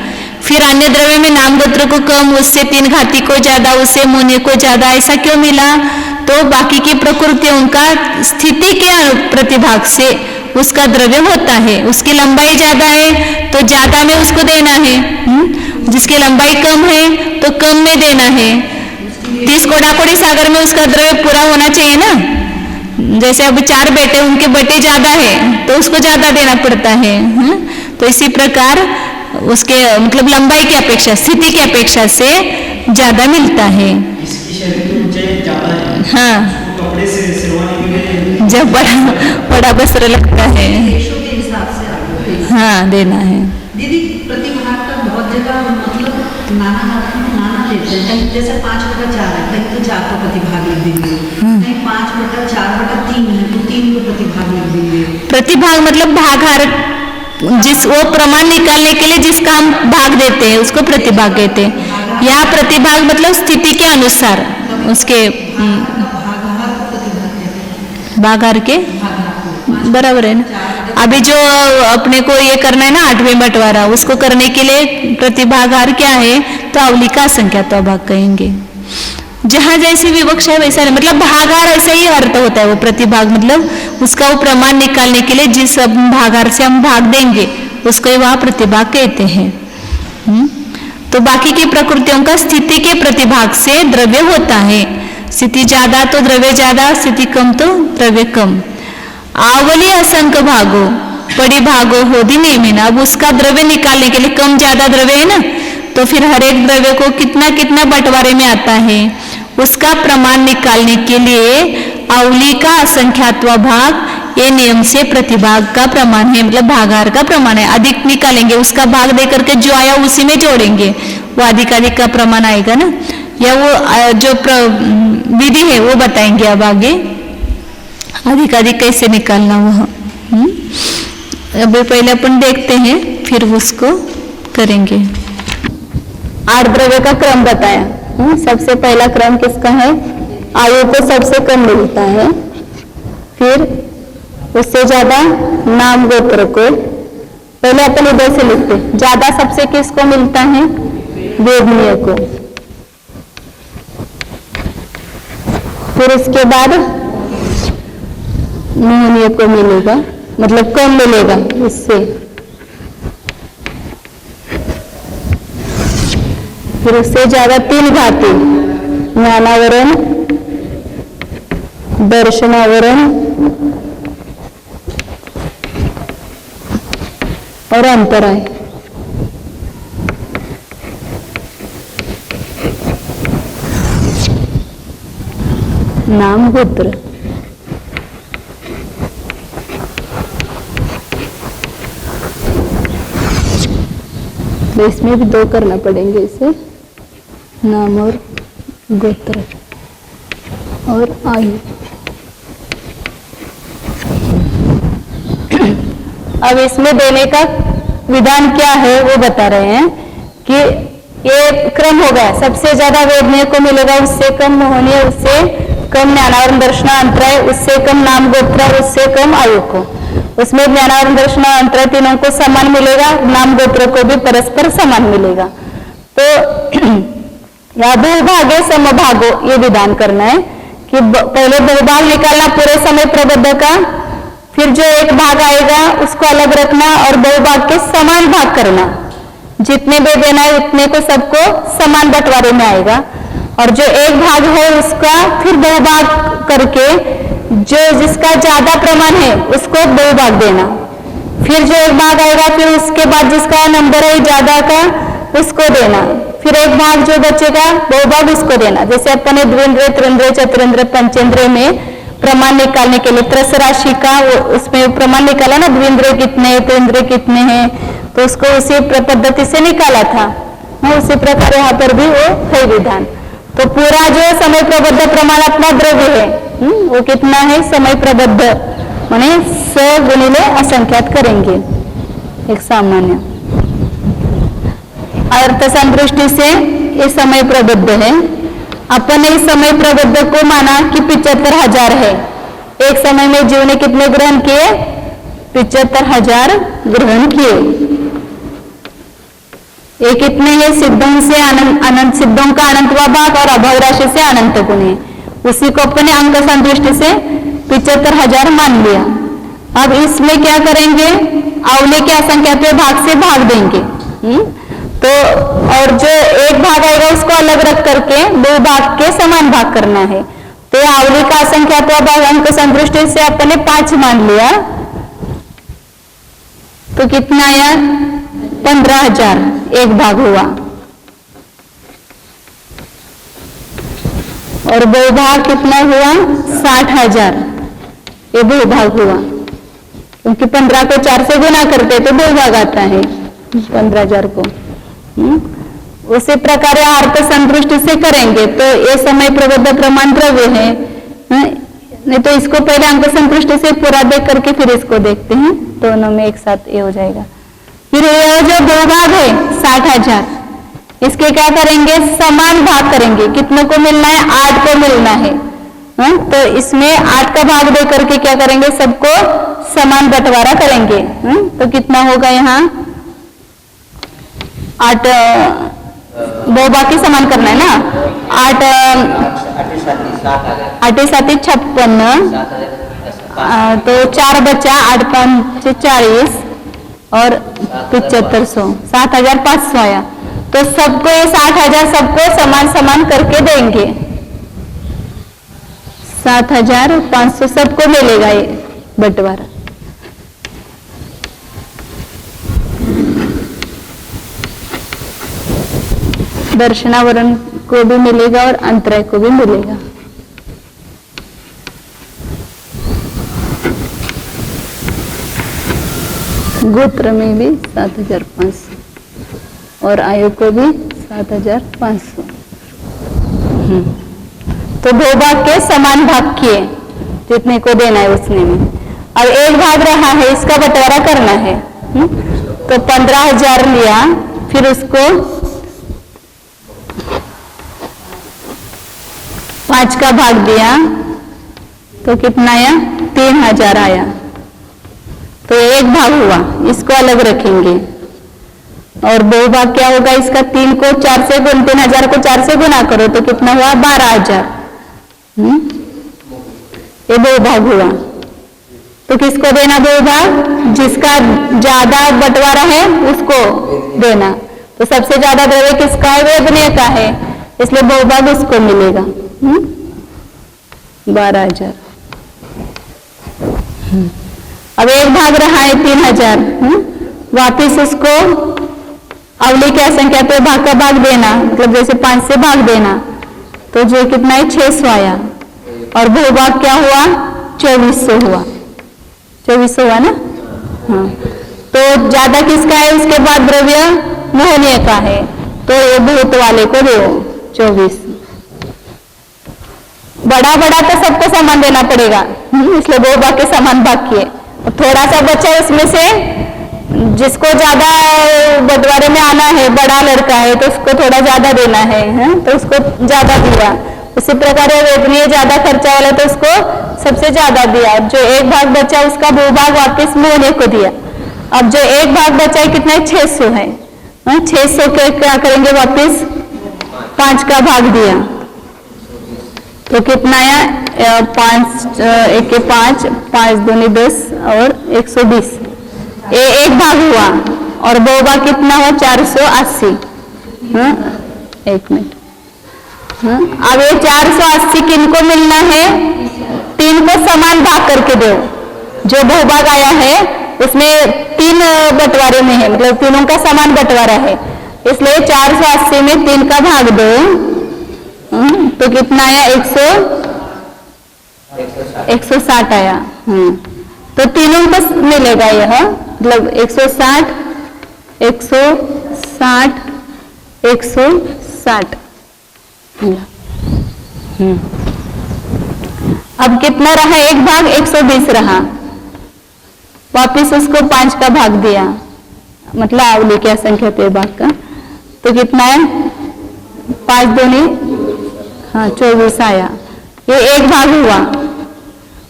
फिर अन्य द्रव्य में नाम गोत्र को कम, उससे 3 घाती को ज्यादा, उससे मुनि को ज्यादा, ऐसा क्यों मिला। तो बाकी की प्रकृतियों का स्थिति के प्रतिभाग से उसका द्रव्य होता है। उसकी लंबाई ज्यादा है तो ज्यादा में उसको देना है, जिसकी लंबाई कम है तो कम में देना है। 30 कोड़ाकोड़ी सागर में उसका द्रव्य पूरा होना चाहिए ना। जैसे अब 4 बेटे, उनके बेटे ज्यादा है तो उसको ज्यादा देना पड़ता है। तो इसी प्रकार उसके मतलब लंबाई की अपेक्षा, स्थिति की अपेक्षा से ज्यादा मिलता है। इसकी शरीर की ऊंचाई ज्यादा है, हाँ, उसको कपड़े से सिलवाने के लिए जब बड़ा वस्त्र लगता है, देशों के हिसाब से आपको हाँ देना है। दीदी प्रतिभाग का बहुत जगह मतलब नाना हाथों में नाना देते हैं, कहीं जैसे 5/4 है, कहीं तो 4 को प्रतिभाग लिख देंगे, कहीं 5/4/3 है तो 3 को प्रतिभाग लिख देंगे। प्रतिभाग मतलब भागार, जिस वो प्रमाण निकालने के लिए जिसका हम भाग देते हैं उसको प्रतिभाग कहते हैं। यहाँ प्रतिभाग मतलब स्थिति के अनुसार उसके भागाहार को प्रतिभाग कहते हैं, भागार के भागाहार को। बराबर है ना। अभी जो अपने को ये करना है ना 8वें बंटवारा, उसको करने के लिए प्रतिभागार क्या है तो अवली का संख्या तो भाग कहेंगे। जहां जैसी विवक्षा है वैसा नहीं, मतलब भागार ऐसा ही अर्थ होता है वो प्रतिभाग, मतलब उसका वो प्रमाण निकालने के लिए जिस भागार से हम भाग देंगे उसको ही वहां प्रतिभाग कहते हैं। तो बाकी की प्रकृतियों का स्थिति के प्रतिभाग से द्रव्य होता है। स्थिति ज्यादा तो द्रव्य ज्यादा, स्थिति कम तो द्रव्य कम। आवली असंख्य भागो पड़ी भागो होदी नियमिना। अब उसका द्रव्य निकालने के लिए कम ज्यादा द्रव्य है ना, तो फिर हर एक द्रव्य को कितना कितना बंटवारे में आता है उसका प्रमाण निकालने के लिए अवली का असंख्यात्व भाग ये नियम से प्रतिभाग का प्रमाण है, मतलब भागार का प्रमाण है। अधिक निकालेंगे उसका भाग दे करके जो आया उसी में जोड़ेंगे, वो अधिकाधिक का प्रमाण आएगा ना। या वो जो विधि है वो बताएंगे अब आगे, अधिकाधिक कैसे निकालना वह। अभी पहले अपन देखते हैं फिर उसको करेंगे। 8 द्रव्य का क्रम बताया। सबसे पहला क्रम किसका है, आयु को सबसे कम मिलता है, फिर उससे ज्यादा नाम गोत्र को। पहले अपन इधर से लिखते, ज्यादा सबसे किसको मिलता है, वेदनीय को। फिर इसके बाद मोहनीय को मिलेगा, मतलब कम मिलेगा इससे। फिर उससे ज्यादा 3 घाती, ज्ञानावरण, दर्शनावरण और अंतराय। नाम गोत्र। तो इसमें भी 2 करना पड़ेंगे, इसे नाम और गोत्र और आयु। अब इसमें देने का विधान क्या है वो बता रहे हैं कि ये क्रम हो गया, सबसे ज्यादा वेदनीय को मिलेगा, उससे कम मोहनीय, उससे कम ज्ञानावरण दर्शनांतराय, उससे कम नाम गोत्र और उससे कम आयु को। उसमें ज्ञानावरण दर्शनांतराय तीनों को समान मिलेगा, नाम गोत्र को भी परस्पर समान मिलेगा। तो या बहुभागे समभागो ये विधान करना है कि पहले बहुभाग निकालना पूरे समय प्रबद्ध का, फिर जो एक भाग आएगा उसको अलग रखना और बहुभाग के समान भाग करना। जितने दे देना है उतने को सबको समान बंटवारे में आएगा, और जो एक भाग है उसका फिर बहुभाग करके जो जिसका ज्यादा प्रमाण है उसको बहुभाग देना। फिर जो एक भाग आएगा फिर उसके बाद जिसका नंबर है ज्यादा का उसको देना, फिर एक भाग जो बचेगा बहुभाग उसको देना। जैसे अपन ने द्विंद्रिय, त्रिंद्रिय, चतुरिंद्रिय, पंचेंद्रिय में प्रमाण निकालने के लिए त्रस राशि का उसमें प्रमाण निकाला ना, द्विंद्रिय कितने, त्रिंद्रिय कितने हैं, तो उसको उसी पद्धति से निकाला था। उसी प्रकार यहाँ पर भी वो है विधान। तो पूरा जो समय प्रबद्ध प्रमाण अपना द्रव्य है वो कितना है, समय प्रबद्ध माने 100 गुणिले असंख्यात करेंगे एक सामान्य। अर्थ संदृष्टि से ये समय प्रबद्ध है। अपन ने इस समय प्रबद्ध को माना कि 75,000 है। एक समय में जीव ने कितने ग्रहण किए, 75,000 ग्रहण किए। ये कितने हैं, सिद्धों से अनंत, सिद्धों का अनंतवा भाग और अभाव राशि से अनंत गुण है। उसी को अपने अंक संदृष्टि से 75,000 मान लिया। अब इसमें क्या करेंगे, अवले के असंख्यात भाग से भाग देंगे। तो और जो एक भाग आएगा उसको अलग रख करके दो भाग के समान भाग करना है। तो अवली का असंख्यात भाग अंक संदृष्टि से अपने 5 मान लिया, तो कितना आया, 15,000 एक भाग हुआ। और बहुभाग कितना हुआ, 60,000 ये बहुभाग हुआ, क्योंकि 15 को 4 से गुना करते तो बहुभाग आता है 15,000 को। उसी प्रकार अर्थ संदृष्टि से करेंगे तो ये समय प्रबद्ध प्रमाण द्रव्य है। नहीं तो इसको पहले अंक संदृष्टि से पूरा देख करके फिर इसको देखते हैं, दोनों में एक साथ ये हो जाएगा। फिर ये जो बहुभाग है 60,000, इसके क्या करेंगे, समान भाग करेंगे। कितनों को मिलना है, 8 को मिलना है। तो इसमें 8 का भाग दे करके क्या करेंगे, सबको समान बंटवारा करेंगे। तो कितना होगा यहाँ, 8 बहुभाग के समान करना है ना, 8 8 56, तो 4 बचा, 8 5 40 और 7500, 7,500 आया। तो सबको ये 60,000 सबको समान समान करके देंगे, 7,500 सबको मिलेगा ये बंटवारा। दर्शनावरण को भी मिलेगा और अंतराय को भी मिलेगा। गोत्र में भी 7,500 और आयु को भी 7,500। तो दो भाग के समान भाग किए, जितने को देना है उसने में। अब एक भाग रहा है, इसका बंटवारा करना है। तो 15,000 लिया, फिर उसको 5 का भाग दिया, तो कितना आया, 3,000 आया। तो एक भाग हुआ, इसको अलग रखेंगे। और बहुभाग क्या होगा इसका, 3 को 4 से गुण, 3,000 को 4 से गुना करो तो कितना हुआ, 12,000। ये बहुभाग हुआ। तो किसको देना बहुभाग, जिसका ज्यादा बंटवारा है उसको देना। तो सबसे ज्यादा द्रव्य किसका है, वेदनीय का है, इसलिए बहुभाग उसको मिलेगा 12,000। अब एक भाग रहा है 3,000, वापिस उसको अवली के असंख्या पे भाग का भाग देना, मतलब जैसे 5 से भाग देना, तो जो कितना है 600 आया। और बहुभाग क्या हुआ, 2400 हुआ, 2400 हुआ ना। हाँ, तो ज्यादा किसका है, उसके बाद द्रव्य मोहनीय का है, तो ये भूत वाले को दो 24। बड़ा बड़ा तो सबको समान देना पड़ेगा, इसलिए बहुभाग के समान भाग किए। थोड़ा सा बच्चा इसमें से जिसको ज्यादा बंटवारे में आना है, बड़ा लड़का है तो उसको थोड़ा ज्यादा देना है, तो उसको ज्यादा दिया। उसी प्रकार ये वेदनीय ज्यादा खर्चा वाला तो उसको सबसे ज्यादा दिया, जो एक भाग बचा उसका भूभाग वापस मोहने को दिया। अब जो एक भाग बचा है कितना है, 600 है, 600 के क्या करेंगे वापस 5 का भाग दिया तो कितना आया 5 एक 5 5 दूनी 10 और 120, ये एक भाग हुआ और बहुभाग कितना हुआ 480। एक मिनट, अब ये 480 किनको मिलना है, 3 को समान भाग करके दो। जो बहुभाग आया है उसमें 3 बंटवारे में है, मतलब तीनों का समान बंटवारा है, इसलिए 480 में 3 का भाग दो तो कितना आया 160 आया। तो तीनों को मिलेगा यह, मतलब 160 160 160। अब कितना रहा, एक भाग 120 रहा, वापिस उसको 5 का भाग दिया, मतलब आवली क्या संख्या पे भाग का, तो कितना है 5 दूनी 24 आया, ये एक भाग हुआ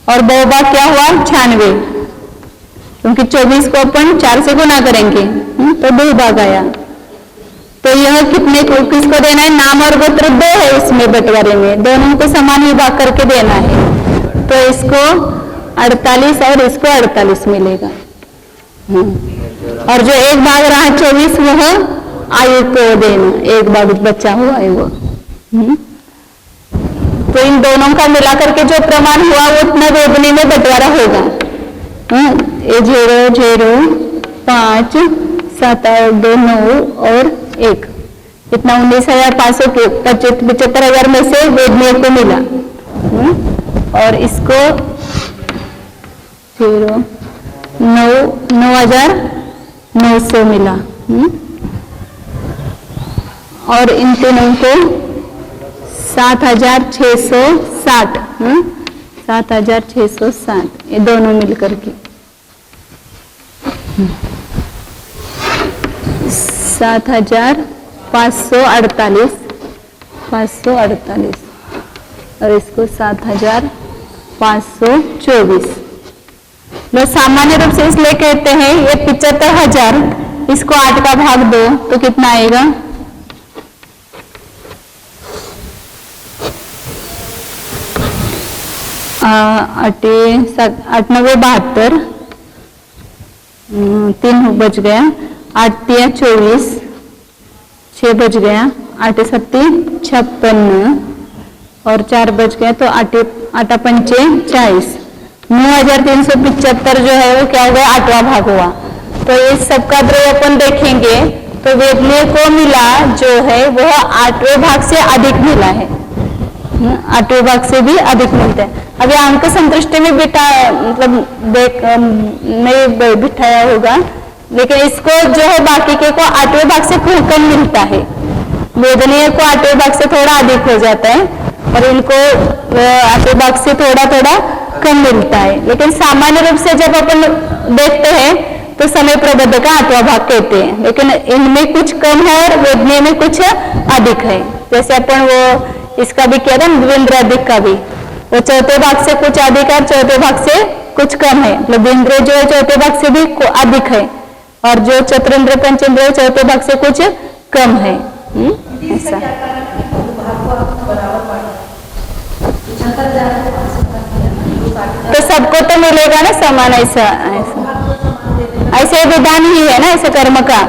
और बहुभाग क्या हुआ 96, क्योंकि 24 को अपन 4 से गुना करेंगे तो 2 भाग आया। तो यह कितने को किसको देना है, नाम और गोत्र 2 है उसमें बंटवारे में, दोनों को समान ही भाग करके देना है, तो इसको 48 और इसको 48 मिलेगा। और जो एक भाग रहा 24 वह आयु को देना, एक भाग बचा हुआ है वो। तो इन दोनों का मिलाकर के जो प्रमाण हुआ वो उतना वेदनी में बंटवारा होगा। 0 0 5 7 2 9 और 1, इतना 19,575 में से वेदनीय को मिला। और इसको 9,900 मिला। और इन तीनों को 7,660, 7,660 ये दोनों मिलकर के 7,548 548 और इसको 7,524। लोग सामान्य रूप से इसलिए कहते हैं ये 75,000, इसको 8 का भाग दो तो कितना आएगा, आठ 9 72, 3 बच गया, 8 3 24, 6 बच गया, 8 7 56 और 4 बच गया, तो 8 5 40, 9,375 जो है वो क्या हो गया 8वां भाग हुआ। तो इस सबका द्रव्य अपन देखेंगे तो वेदनीय को मिला जो है वह 8वें भाग से अधिक मिला है, 8वें भाग से भी अधिक मिलता है। अभी अंक संतुष्टि में बिठा मतलब नहीं बिठाया होगा, लेकिन इसको जो है बाकी के को 8वें भाग से कम मिलता है, वेदनीय को 8वें भाग से थोड़ा अधिक हो जाता है और इनको 8वें भाग से थोड़ा थोड़ा कम मिलता है। लेकिन सामान्य रूप से जब अपन देखते हैं तो समय प्रबंध का 8वां भाग कहते हैं, लेकिन इनमें कुछ कम है और वेदनीय में कुछ अधिक है। जैसे अपन वो इसका भी किया था द्विंद्र अधिक का भी, वो चौथे भाग से कुछ अधिक है, चौथे भाग से कुछ कम है, मतलब द्विंद्र जो है चौथे भाग से भी अधिक है और जो चतुरेंद्र पंचेंद्र चौथे भाग से कुछ कम है। ऐसा तो सबको तो मिलेगा ना समान, ऐसा ऐसे विधान ही है ना ऐसे कर्म का,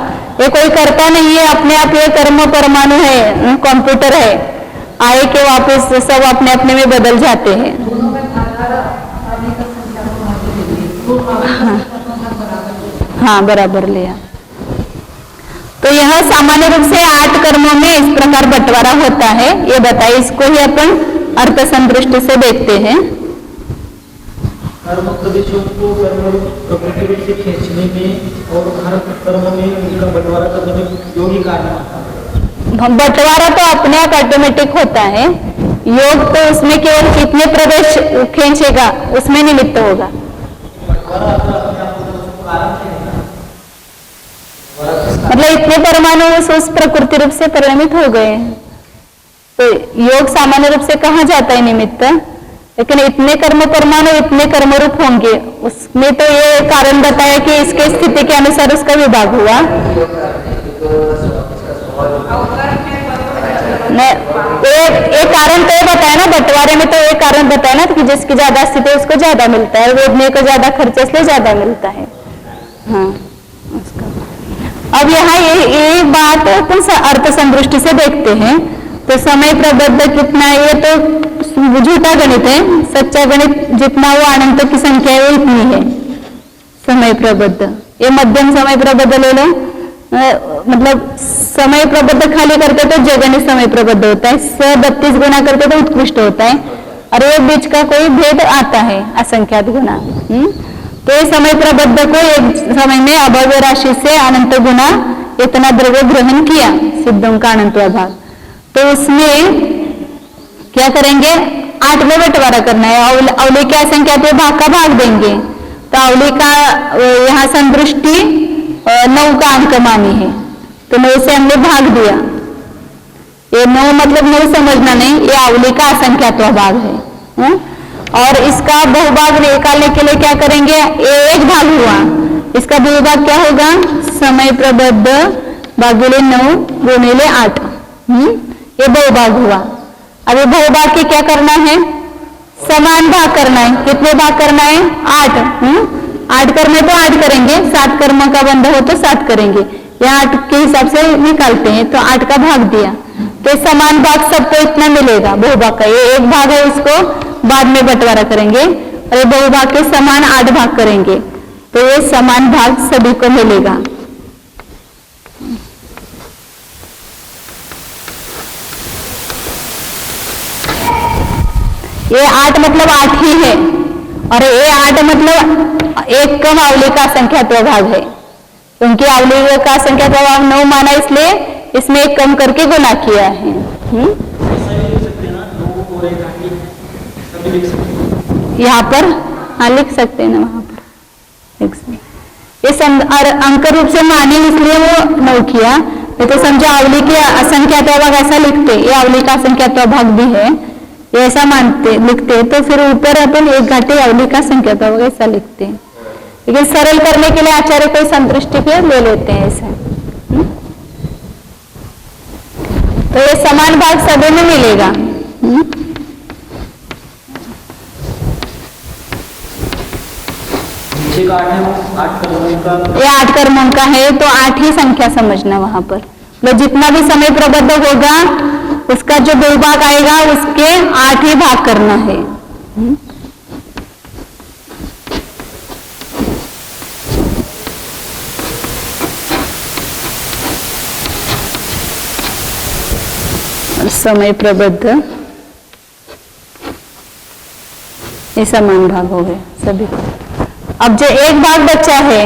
ये कोई करता नहीं है अपने आप, ये कर्म परमाणु है, कंप्यूटर है, आए के वापस सब अपने अपने में बदल जाते हैं। हाँ बराबर लिया। तो यह सामान्य रूप से 8 कर्मों में इस प्रकार बंटवारा होता है, ये बताइए, इसको ही अपन अर्थ संदृष्टि से देखते हैं। कर्म प्रदेशों को कर्म प्रकृति रूप से खींचने में और हर कर्म में उनका बंटवारा करने में योग ही कारण आता है। बंटवारा तो अपने आप ऑटोमेटिक होता है, योग तो उसमें केवल कितने प्रदेश खींचेगा उसमें निमित्त होगा। मतलब इतने परमाणु उस प्रकृति रूप से परिणमित हो गए, तो योग सामान्य रूप से कहा जाता है निमित्त, लेकिन इतने कर्म परमाणु इतने कर्म रूप होंगे, उसमें तो ये कारण बताया कि इसके स्थिति के अनुसार उसका विभाग हुआ। एक कारण तो ये बताया ना, बंटवारे में तो एक कारण बताया ना कि जिसकी ज्यादा स्थिति उसको ज्यादा मिलता है, वेदने को ज्यादा खर्च इसलिए ज्यादा मिलता है। हाँ, उसका अब यहाँ ये बात अपन अर्थ संदृष्टि से देखते हैं तो समय प्रबद्ध कितना है, ये तो झूठा गणित है। सच्चा गणित जितना वो अनंत की संख्या है वो इतनी है समय प्रबद्ध। ये मध्यम समय प्रबद्ध ले लो, मतलब समय प्रबद्ध खाली करते तो जगन्य समय प्रबद्ध होता है, 32 गुना करते तो उत्कृष्ट होता है, और ये बीच का कोई भेद आता है असंख्यात गुना। तो ये समय प्रबद्ध को एक समय में अभव्य राशि से अनंत गुना इतना द्रव्य ग्रहण किया, सिद्धों का अनंत भाग। तो उसमें क्या करेंगे, 8 में बंटवारा करना है। अवली की असंख्यात भाग का भाग देंगे, तो अवली का यहाँ संदृष्टि 9 का अंक मानी है, तो 9 से हमने भाग दिया। ये 9 मतलब 9 समझना नहीं, ये अवली का असंख्यात भाग है। और इसका बहुभाग निकालने के लिए क्या करेंगे, ये एक भाग हुआ, इसका बहुभाग क्या होगा, समय प्रबद्ध भागिले 9 गुणिले 8। ये बहुभाग हुआ। अब ये बहुभाग के क्या करना है, समान भाग करना है। कितने भाग करना है, 8। 8 कर्म है तो 8 करेंगे, 7 कर्म का बंध हो तो 7 करेंगे, या 8 के हिसाब से निकालते हैं, तो 8 का भाग दिया। तो समान भाग सबको इतना मिलेगा बहुभाग का। ये एक भाग है, इसको बाद में बंटवारा करेंगे, और ये बहुभाग के समान 8 भाग करेंगे, तो ये समान भाग सभी को मिलेगा। ये 8 मतलब 8 ही है, और ये 8 मतलब एक कम अवली का संख्यात्व भाग है, क्योंकि अवली का संख्यात्व भाग 9 माना, इसलिए इसमें एक कम करके गुना किया है। यहाँ पर हाँ लिख सकते हैं ना, वहां पर ये अंक रूप से माने इसलिए वो 9 किया। ये तो समझो अवली की असंख्यात्व भाग ऐसा लिखते, ये अवली का असंख्यात्व भाग भी है, ये ऐसा मानते लिखते, तो फिर ऊपर अपन 1 घाटे अवली का संख्यात्व भाग ऐसा लिखते हैं। लेकिन सरल करने के लिए आचार्य कोई संतुष्टि पे ले लेते हैं ऐसा। तो ये समान भाग सभी में मिलेगा। ये 8 कर्मों का है, तो 8 ही संख्या समझना वहां पर। तो जितना भी समय प्रबद्ध होगा उसका जो बहुभाग आएगा उसके 8 ही भाग करना है। समय प्रबद्ध ये समान भाग हो गए सभी को। अब जो एक भाग बचा है,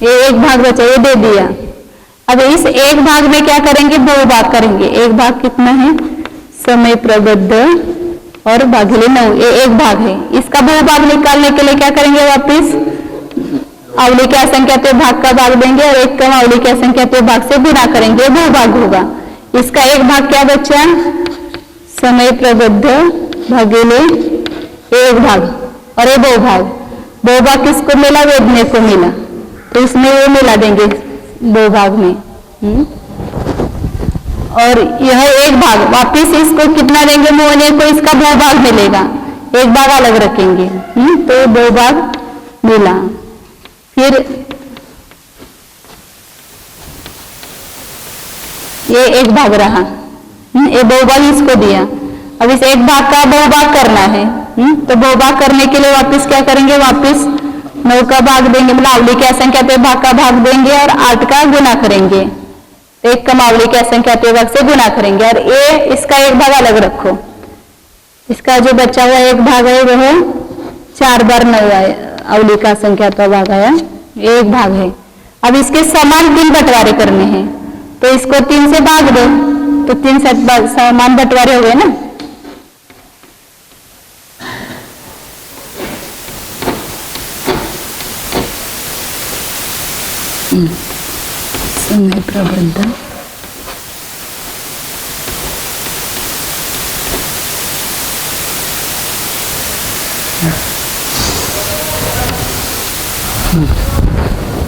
ये एक भाग बचा, ये दे दिया। अब इस एक भाग में क्या करेंगे, बहुभाग करेंगे। एक भाग कितना है, समय प्रबद्ध और भागिले 9, ये एक भाग है। इसका बहुभाग निकालने के लिए क्या करेंगे, वापिस अवली के असंख्यात भाग का भाग देंगे और एक कम अवली के असंख्यात भाग से गुणा करेंगे, बहुभाग होगा। इसका एक भाग क्या बचा, समय प्रबद्ध भागिले एक भाग, और ये बहुभाग। बहुभाग किसको मिला, वेदने को मिला, तो इसमें ये मिला देंगे बहुभाग में। और यह एक भाग वापिस इसको कितना देंगे, मोहने को इसका बहुभाग मिलेगा, एक भाग अलग रखेंगे, तो बहुभाग मिला। फिर ये एक भाग रहा, ये बहुभाग इसको दिया। अब इस एक भाग का बहुभाग करना है, तो बहुभाग करने के लिए वापस क्या करेंगे, वापस 9 का भाग देंगे, मतलब अवली की असंख्यात भाग का भाग देंगे और 8 का गुना करेंगे, एक कम अवली की असंख्यात भाग से गुना करेंगे। और ये इसका एक भाग अलग रखो, इसका जो बचा हुआ एक भाग है वह 4 बार 9 अवली का असंख्यात भाग आया, एक भाग है। अब इसके समान 3 बंटवारे करने हैं, तो इसको 3 से भाग दो, तो 3 समान बंटवारे हो गए ना। समय प्रबंधन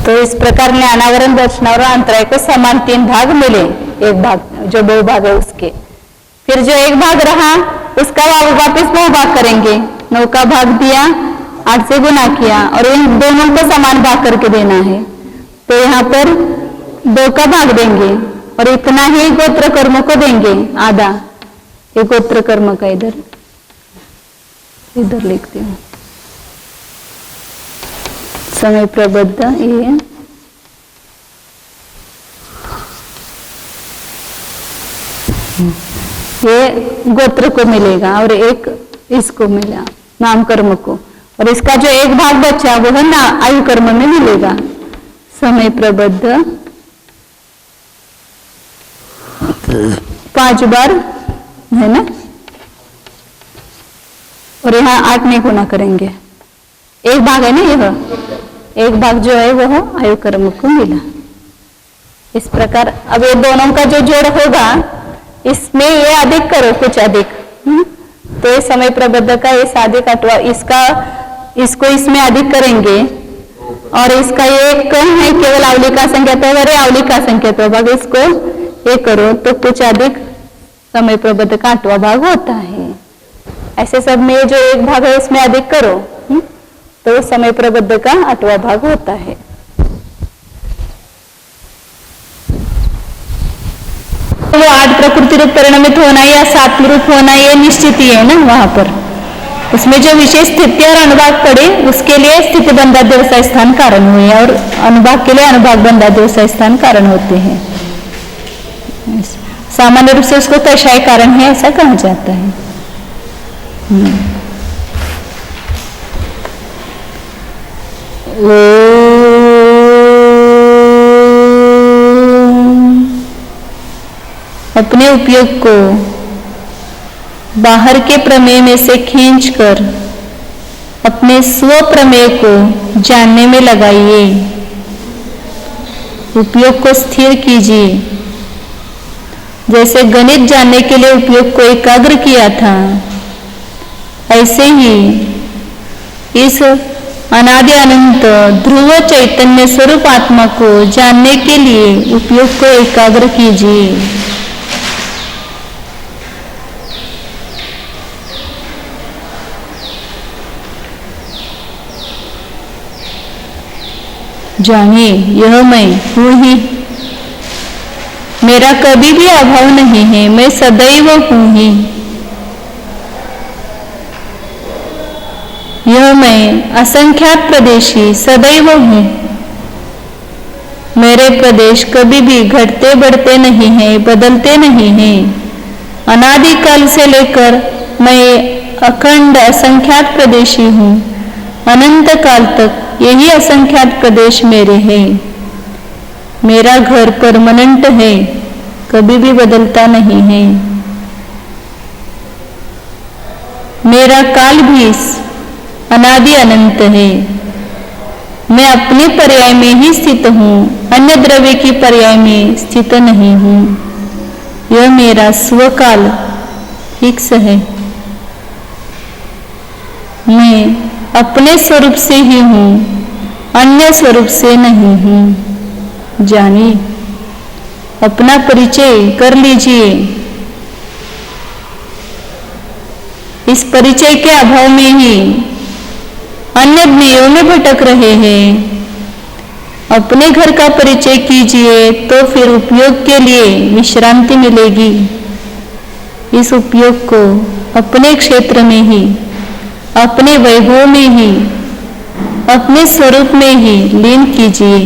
तो इस प्रकार ज्ञानावरण दर्शनावरण अंतराय को समान 3 भाग मिले, एक भाग जो बहुभाग है उसके। फिर जो एक भाग रहा उसका वापस 9 भाग करेंगे, 9 का भाग दिया, 8 से गुना किया और इन दोनों को समान भाग करके देना है। तो यहाँ पर 2 का भाग देंगे और इतना ही गोत्र कर्म को देंगे, आधा। ये गोत्र कर्म का इधर लिखती हूँ, समय प्रबद्ध ये गोत्र को मिलेगा और एक इसको मिला नाम कर्म को, और इसका जो एक भाग बचा वो है ना आयु कर्म में मिलेगा, समय प्रबद्ध 5 बार है ना, और यहाँ 8 नहीं गुना करेंगे, एक भाग है ना, यह एक भाग जो है वह आयु कर्म को मिला। इस प्रकार अब ये दोनों का जो जोड़ होगा इसमें ये अधिक करो कुछ अधिक, तो ये समय प्रबद्ध का ये अधिक अथवा इसको इसमें अधिक करेंगे, और इसका ये है केवल आवली का संकेत है, अरे आवली का संकेत है भाग, इसको ये करो तो कुछ अधिक समय प्रबद्ध का 8वां भाग होता है। ऐसे सब में जो एक भाग है इसमें अधिक करो तो समय प्रबद्ध का 8वां भाग होता है। तो वो 8 प्रकृति रूप परिणमित होना या 7 रूप होना ये निश्चित ही है ना, वहां पर उसमें जो विशेष स्थिति और अनुभाग पड़े उसके लिए स्थिति बंधाध्यवसाय स्थान कारण हुए और अनुभाग के लिए अनुभाग बंधाध्यवसाय स्थान कारण होते हैं। सामान्य रूप से उसको कषाय कारण है ऐसा कहा जाता है। अपने उपयोग को बाहर के प्रमेय में से खींचकर अपने स्व प्रमेय को जानने में लगाइए, उपयोग को स्थिर कीजिए। जैसे गणित जानने के लिए उपयोग को एकाग्र किया था, ऐसे ही इस अनादि अनंत ध्रुव चैतन्य स्वरूप आत्मा को जानने के लिए उपयोग को एकाग्र कीजिए। जानिए यह मैं हूँ ही, मेरा कभी भी अभाव नहीं है, मैं सदैव हूँ ही। यह मैं असंख्यात प्रदेशी सदैव हूँ, मेरे प्रदेश कभी भी घटते बढ़ते नहीं हैं, बदलते नहीं हैं। अनादिकाल से लेकर मैं अखंड असंख्यात प्रदेशी हूँ, अनंत काल तक यही असंख्यात प्रदेश मेरे हैं। मेरा घर परमानेंट है, कभी भी बदलता नहीं है। मेरा काल भी अनादि अनंत है। मैं अपने पर्याय में ही स्थित हूँ, अन्य द्रव्य की पर्याय में स्थित नहीं हूँ। यह मेरा स्वकाल फिक्स है। मैं अपने स्वरूप से ही हूँ, अन्य स्वरूप से नहीं हूँ। जानिए, अपना परिचय कर लीजिए। इस परिचय के अभाव में ही अन्य ज्ञेयों में भटक रहे हैं। अपने घर का परिचय कीजिए तो फिर उपयोग के लिए विश्रांति मिलेगी। इस उपयोग को अपने क्षेत्र में ही, अपने वैभव में ही, अपने स्वरूप में ही लीन कीजिए।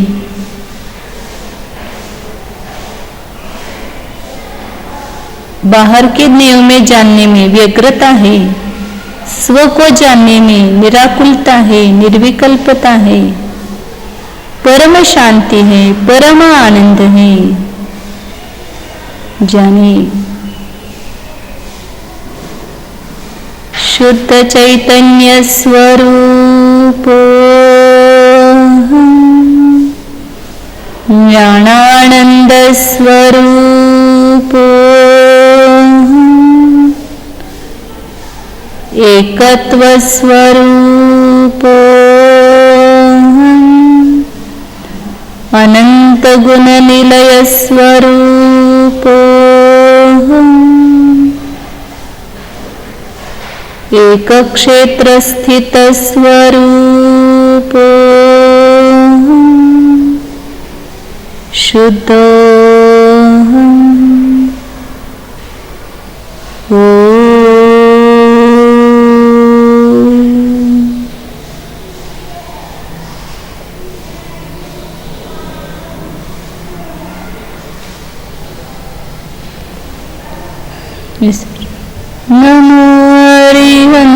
बाहर के नियम में जानने में व्यग्रता है, स्व को जानने में निराकुलता है, निर्विकल्पता है, परम शांति है, परम आनंद है। जानिए, शुद्ध चैतन्य स्वरूप ज्ञानानंद स्वरूप एकत्व स्वरूप अनन्तगुणनिलयस्वरूपोऽहम् एकक्षेत्रस्थितस्वरूपोऽहम् शुद्धोऽहम् नमो अरिहन्ताणं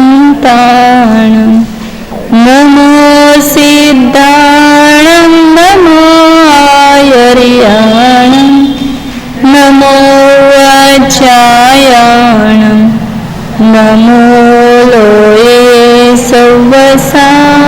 नमो सिद्धाणं नमो आयर्याणं नमो वाचायाणं नमो लोये सव्वसां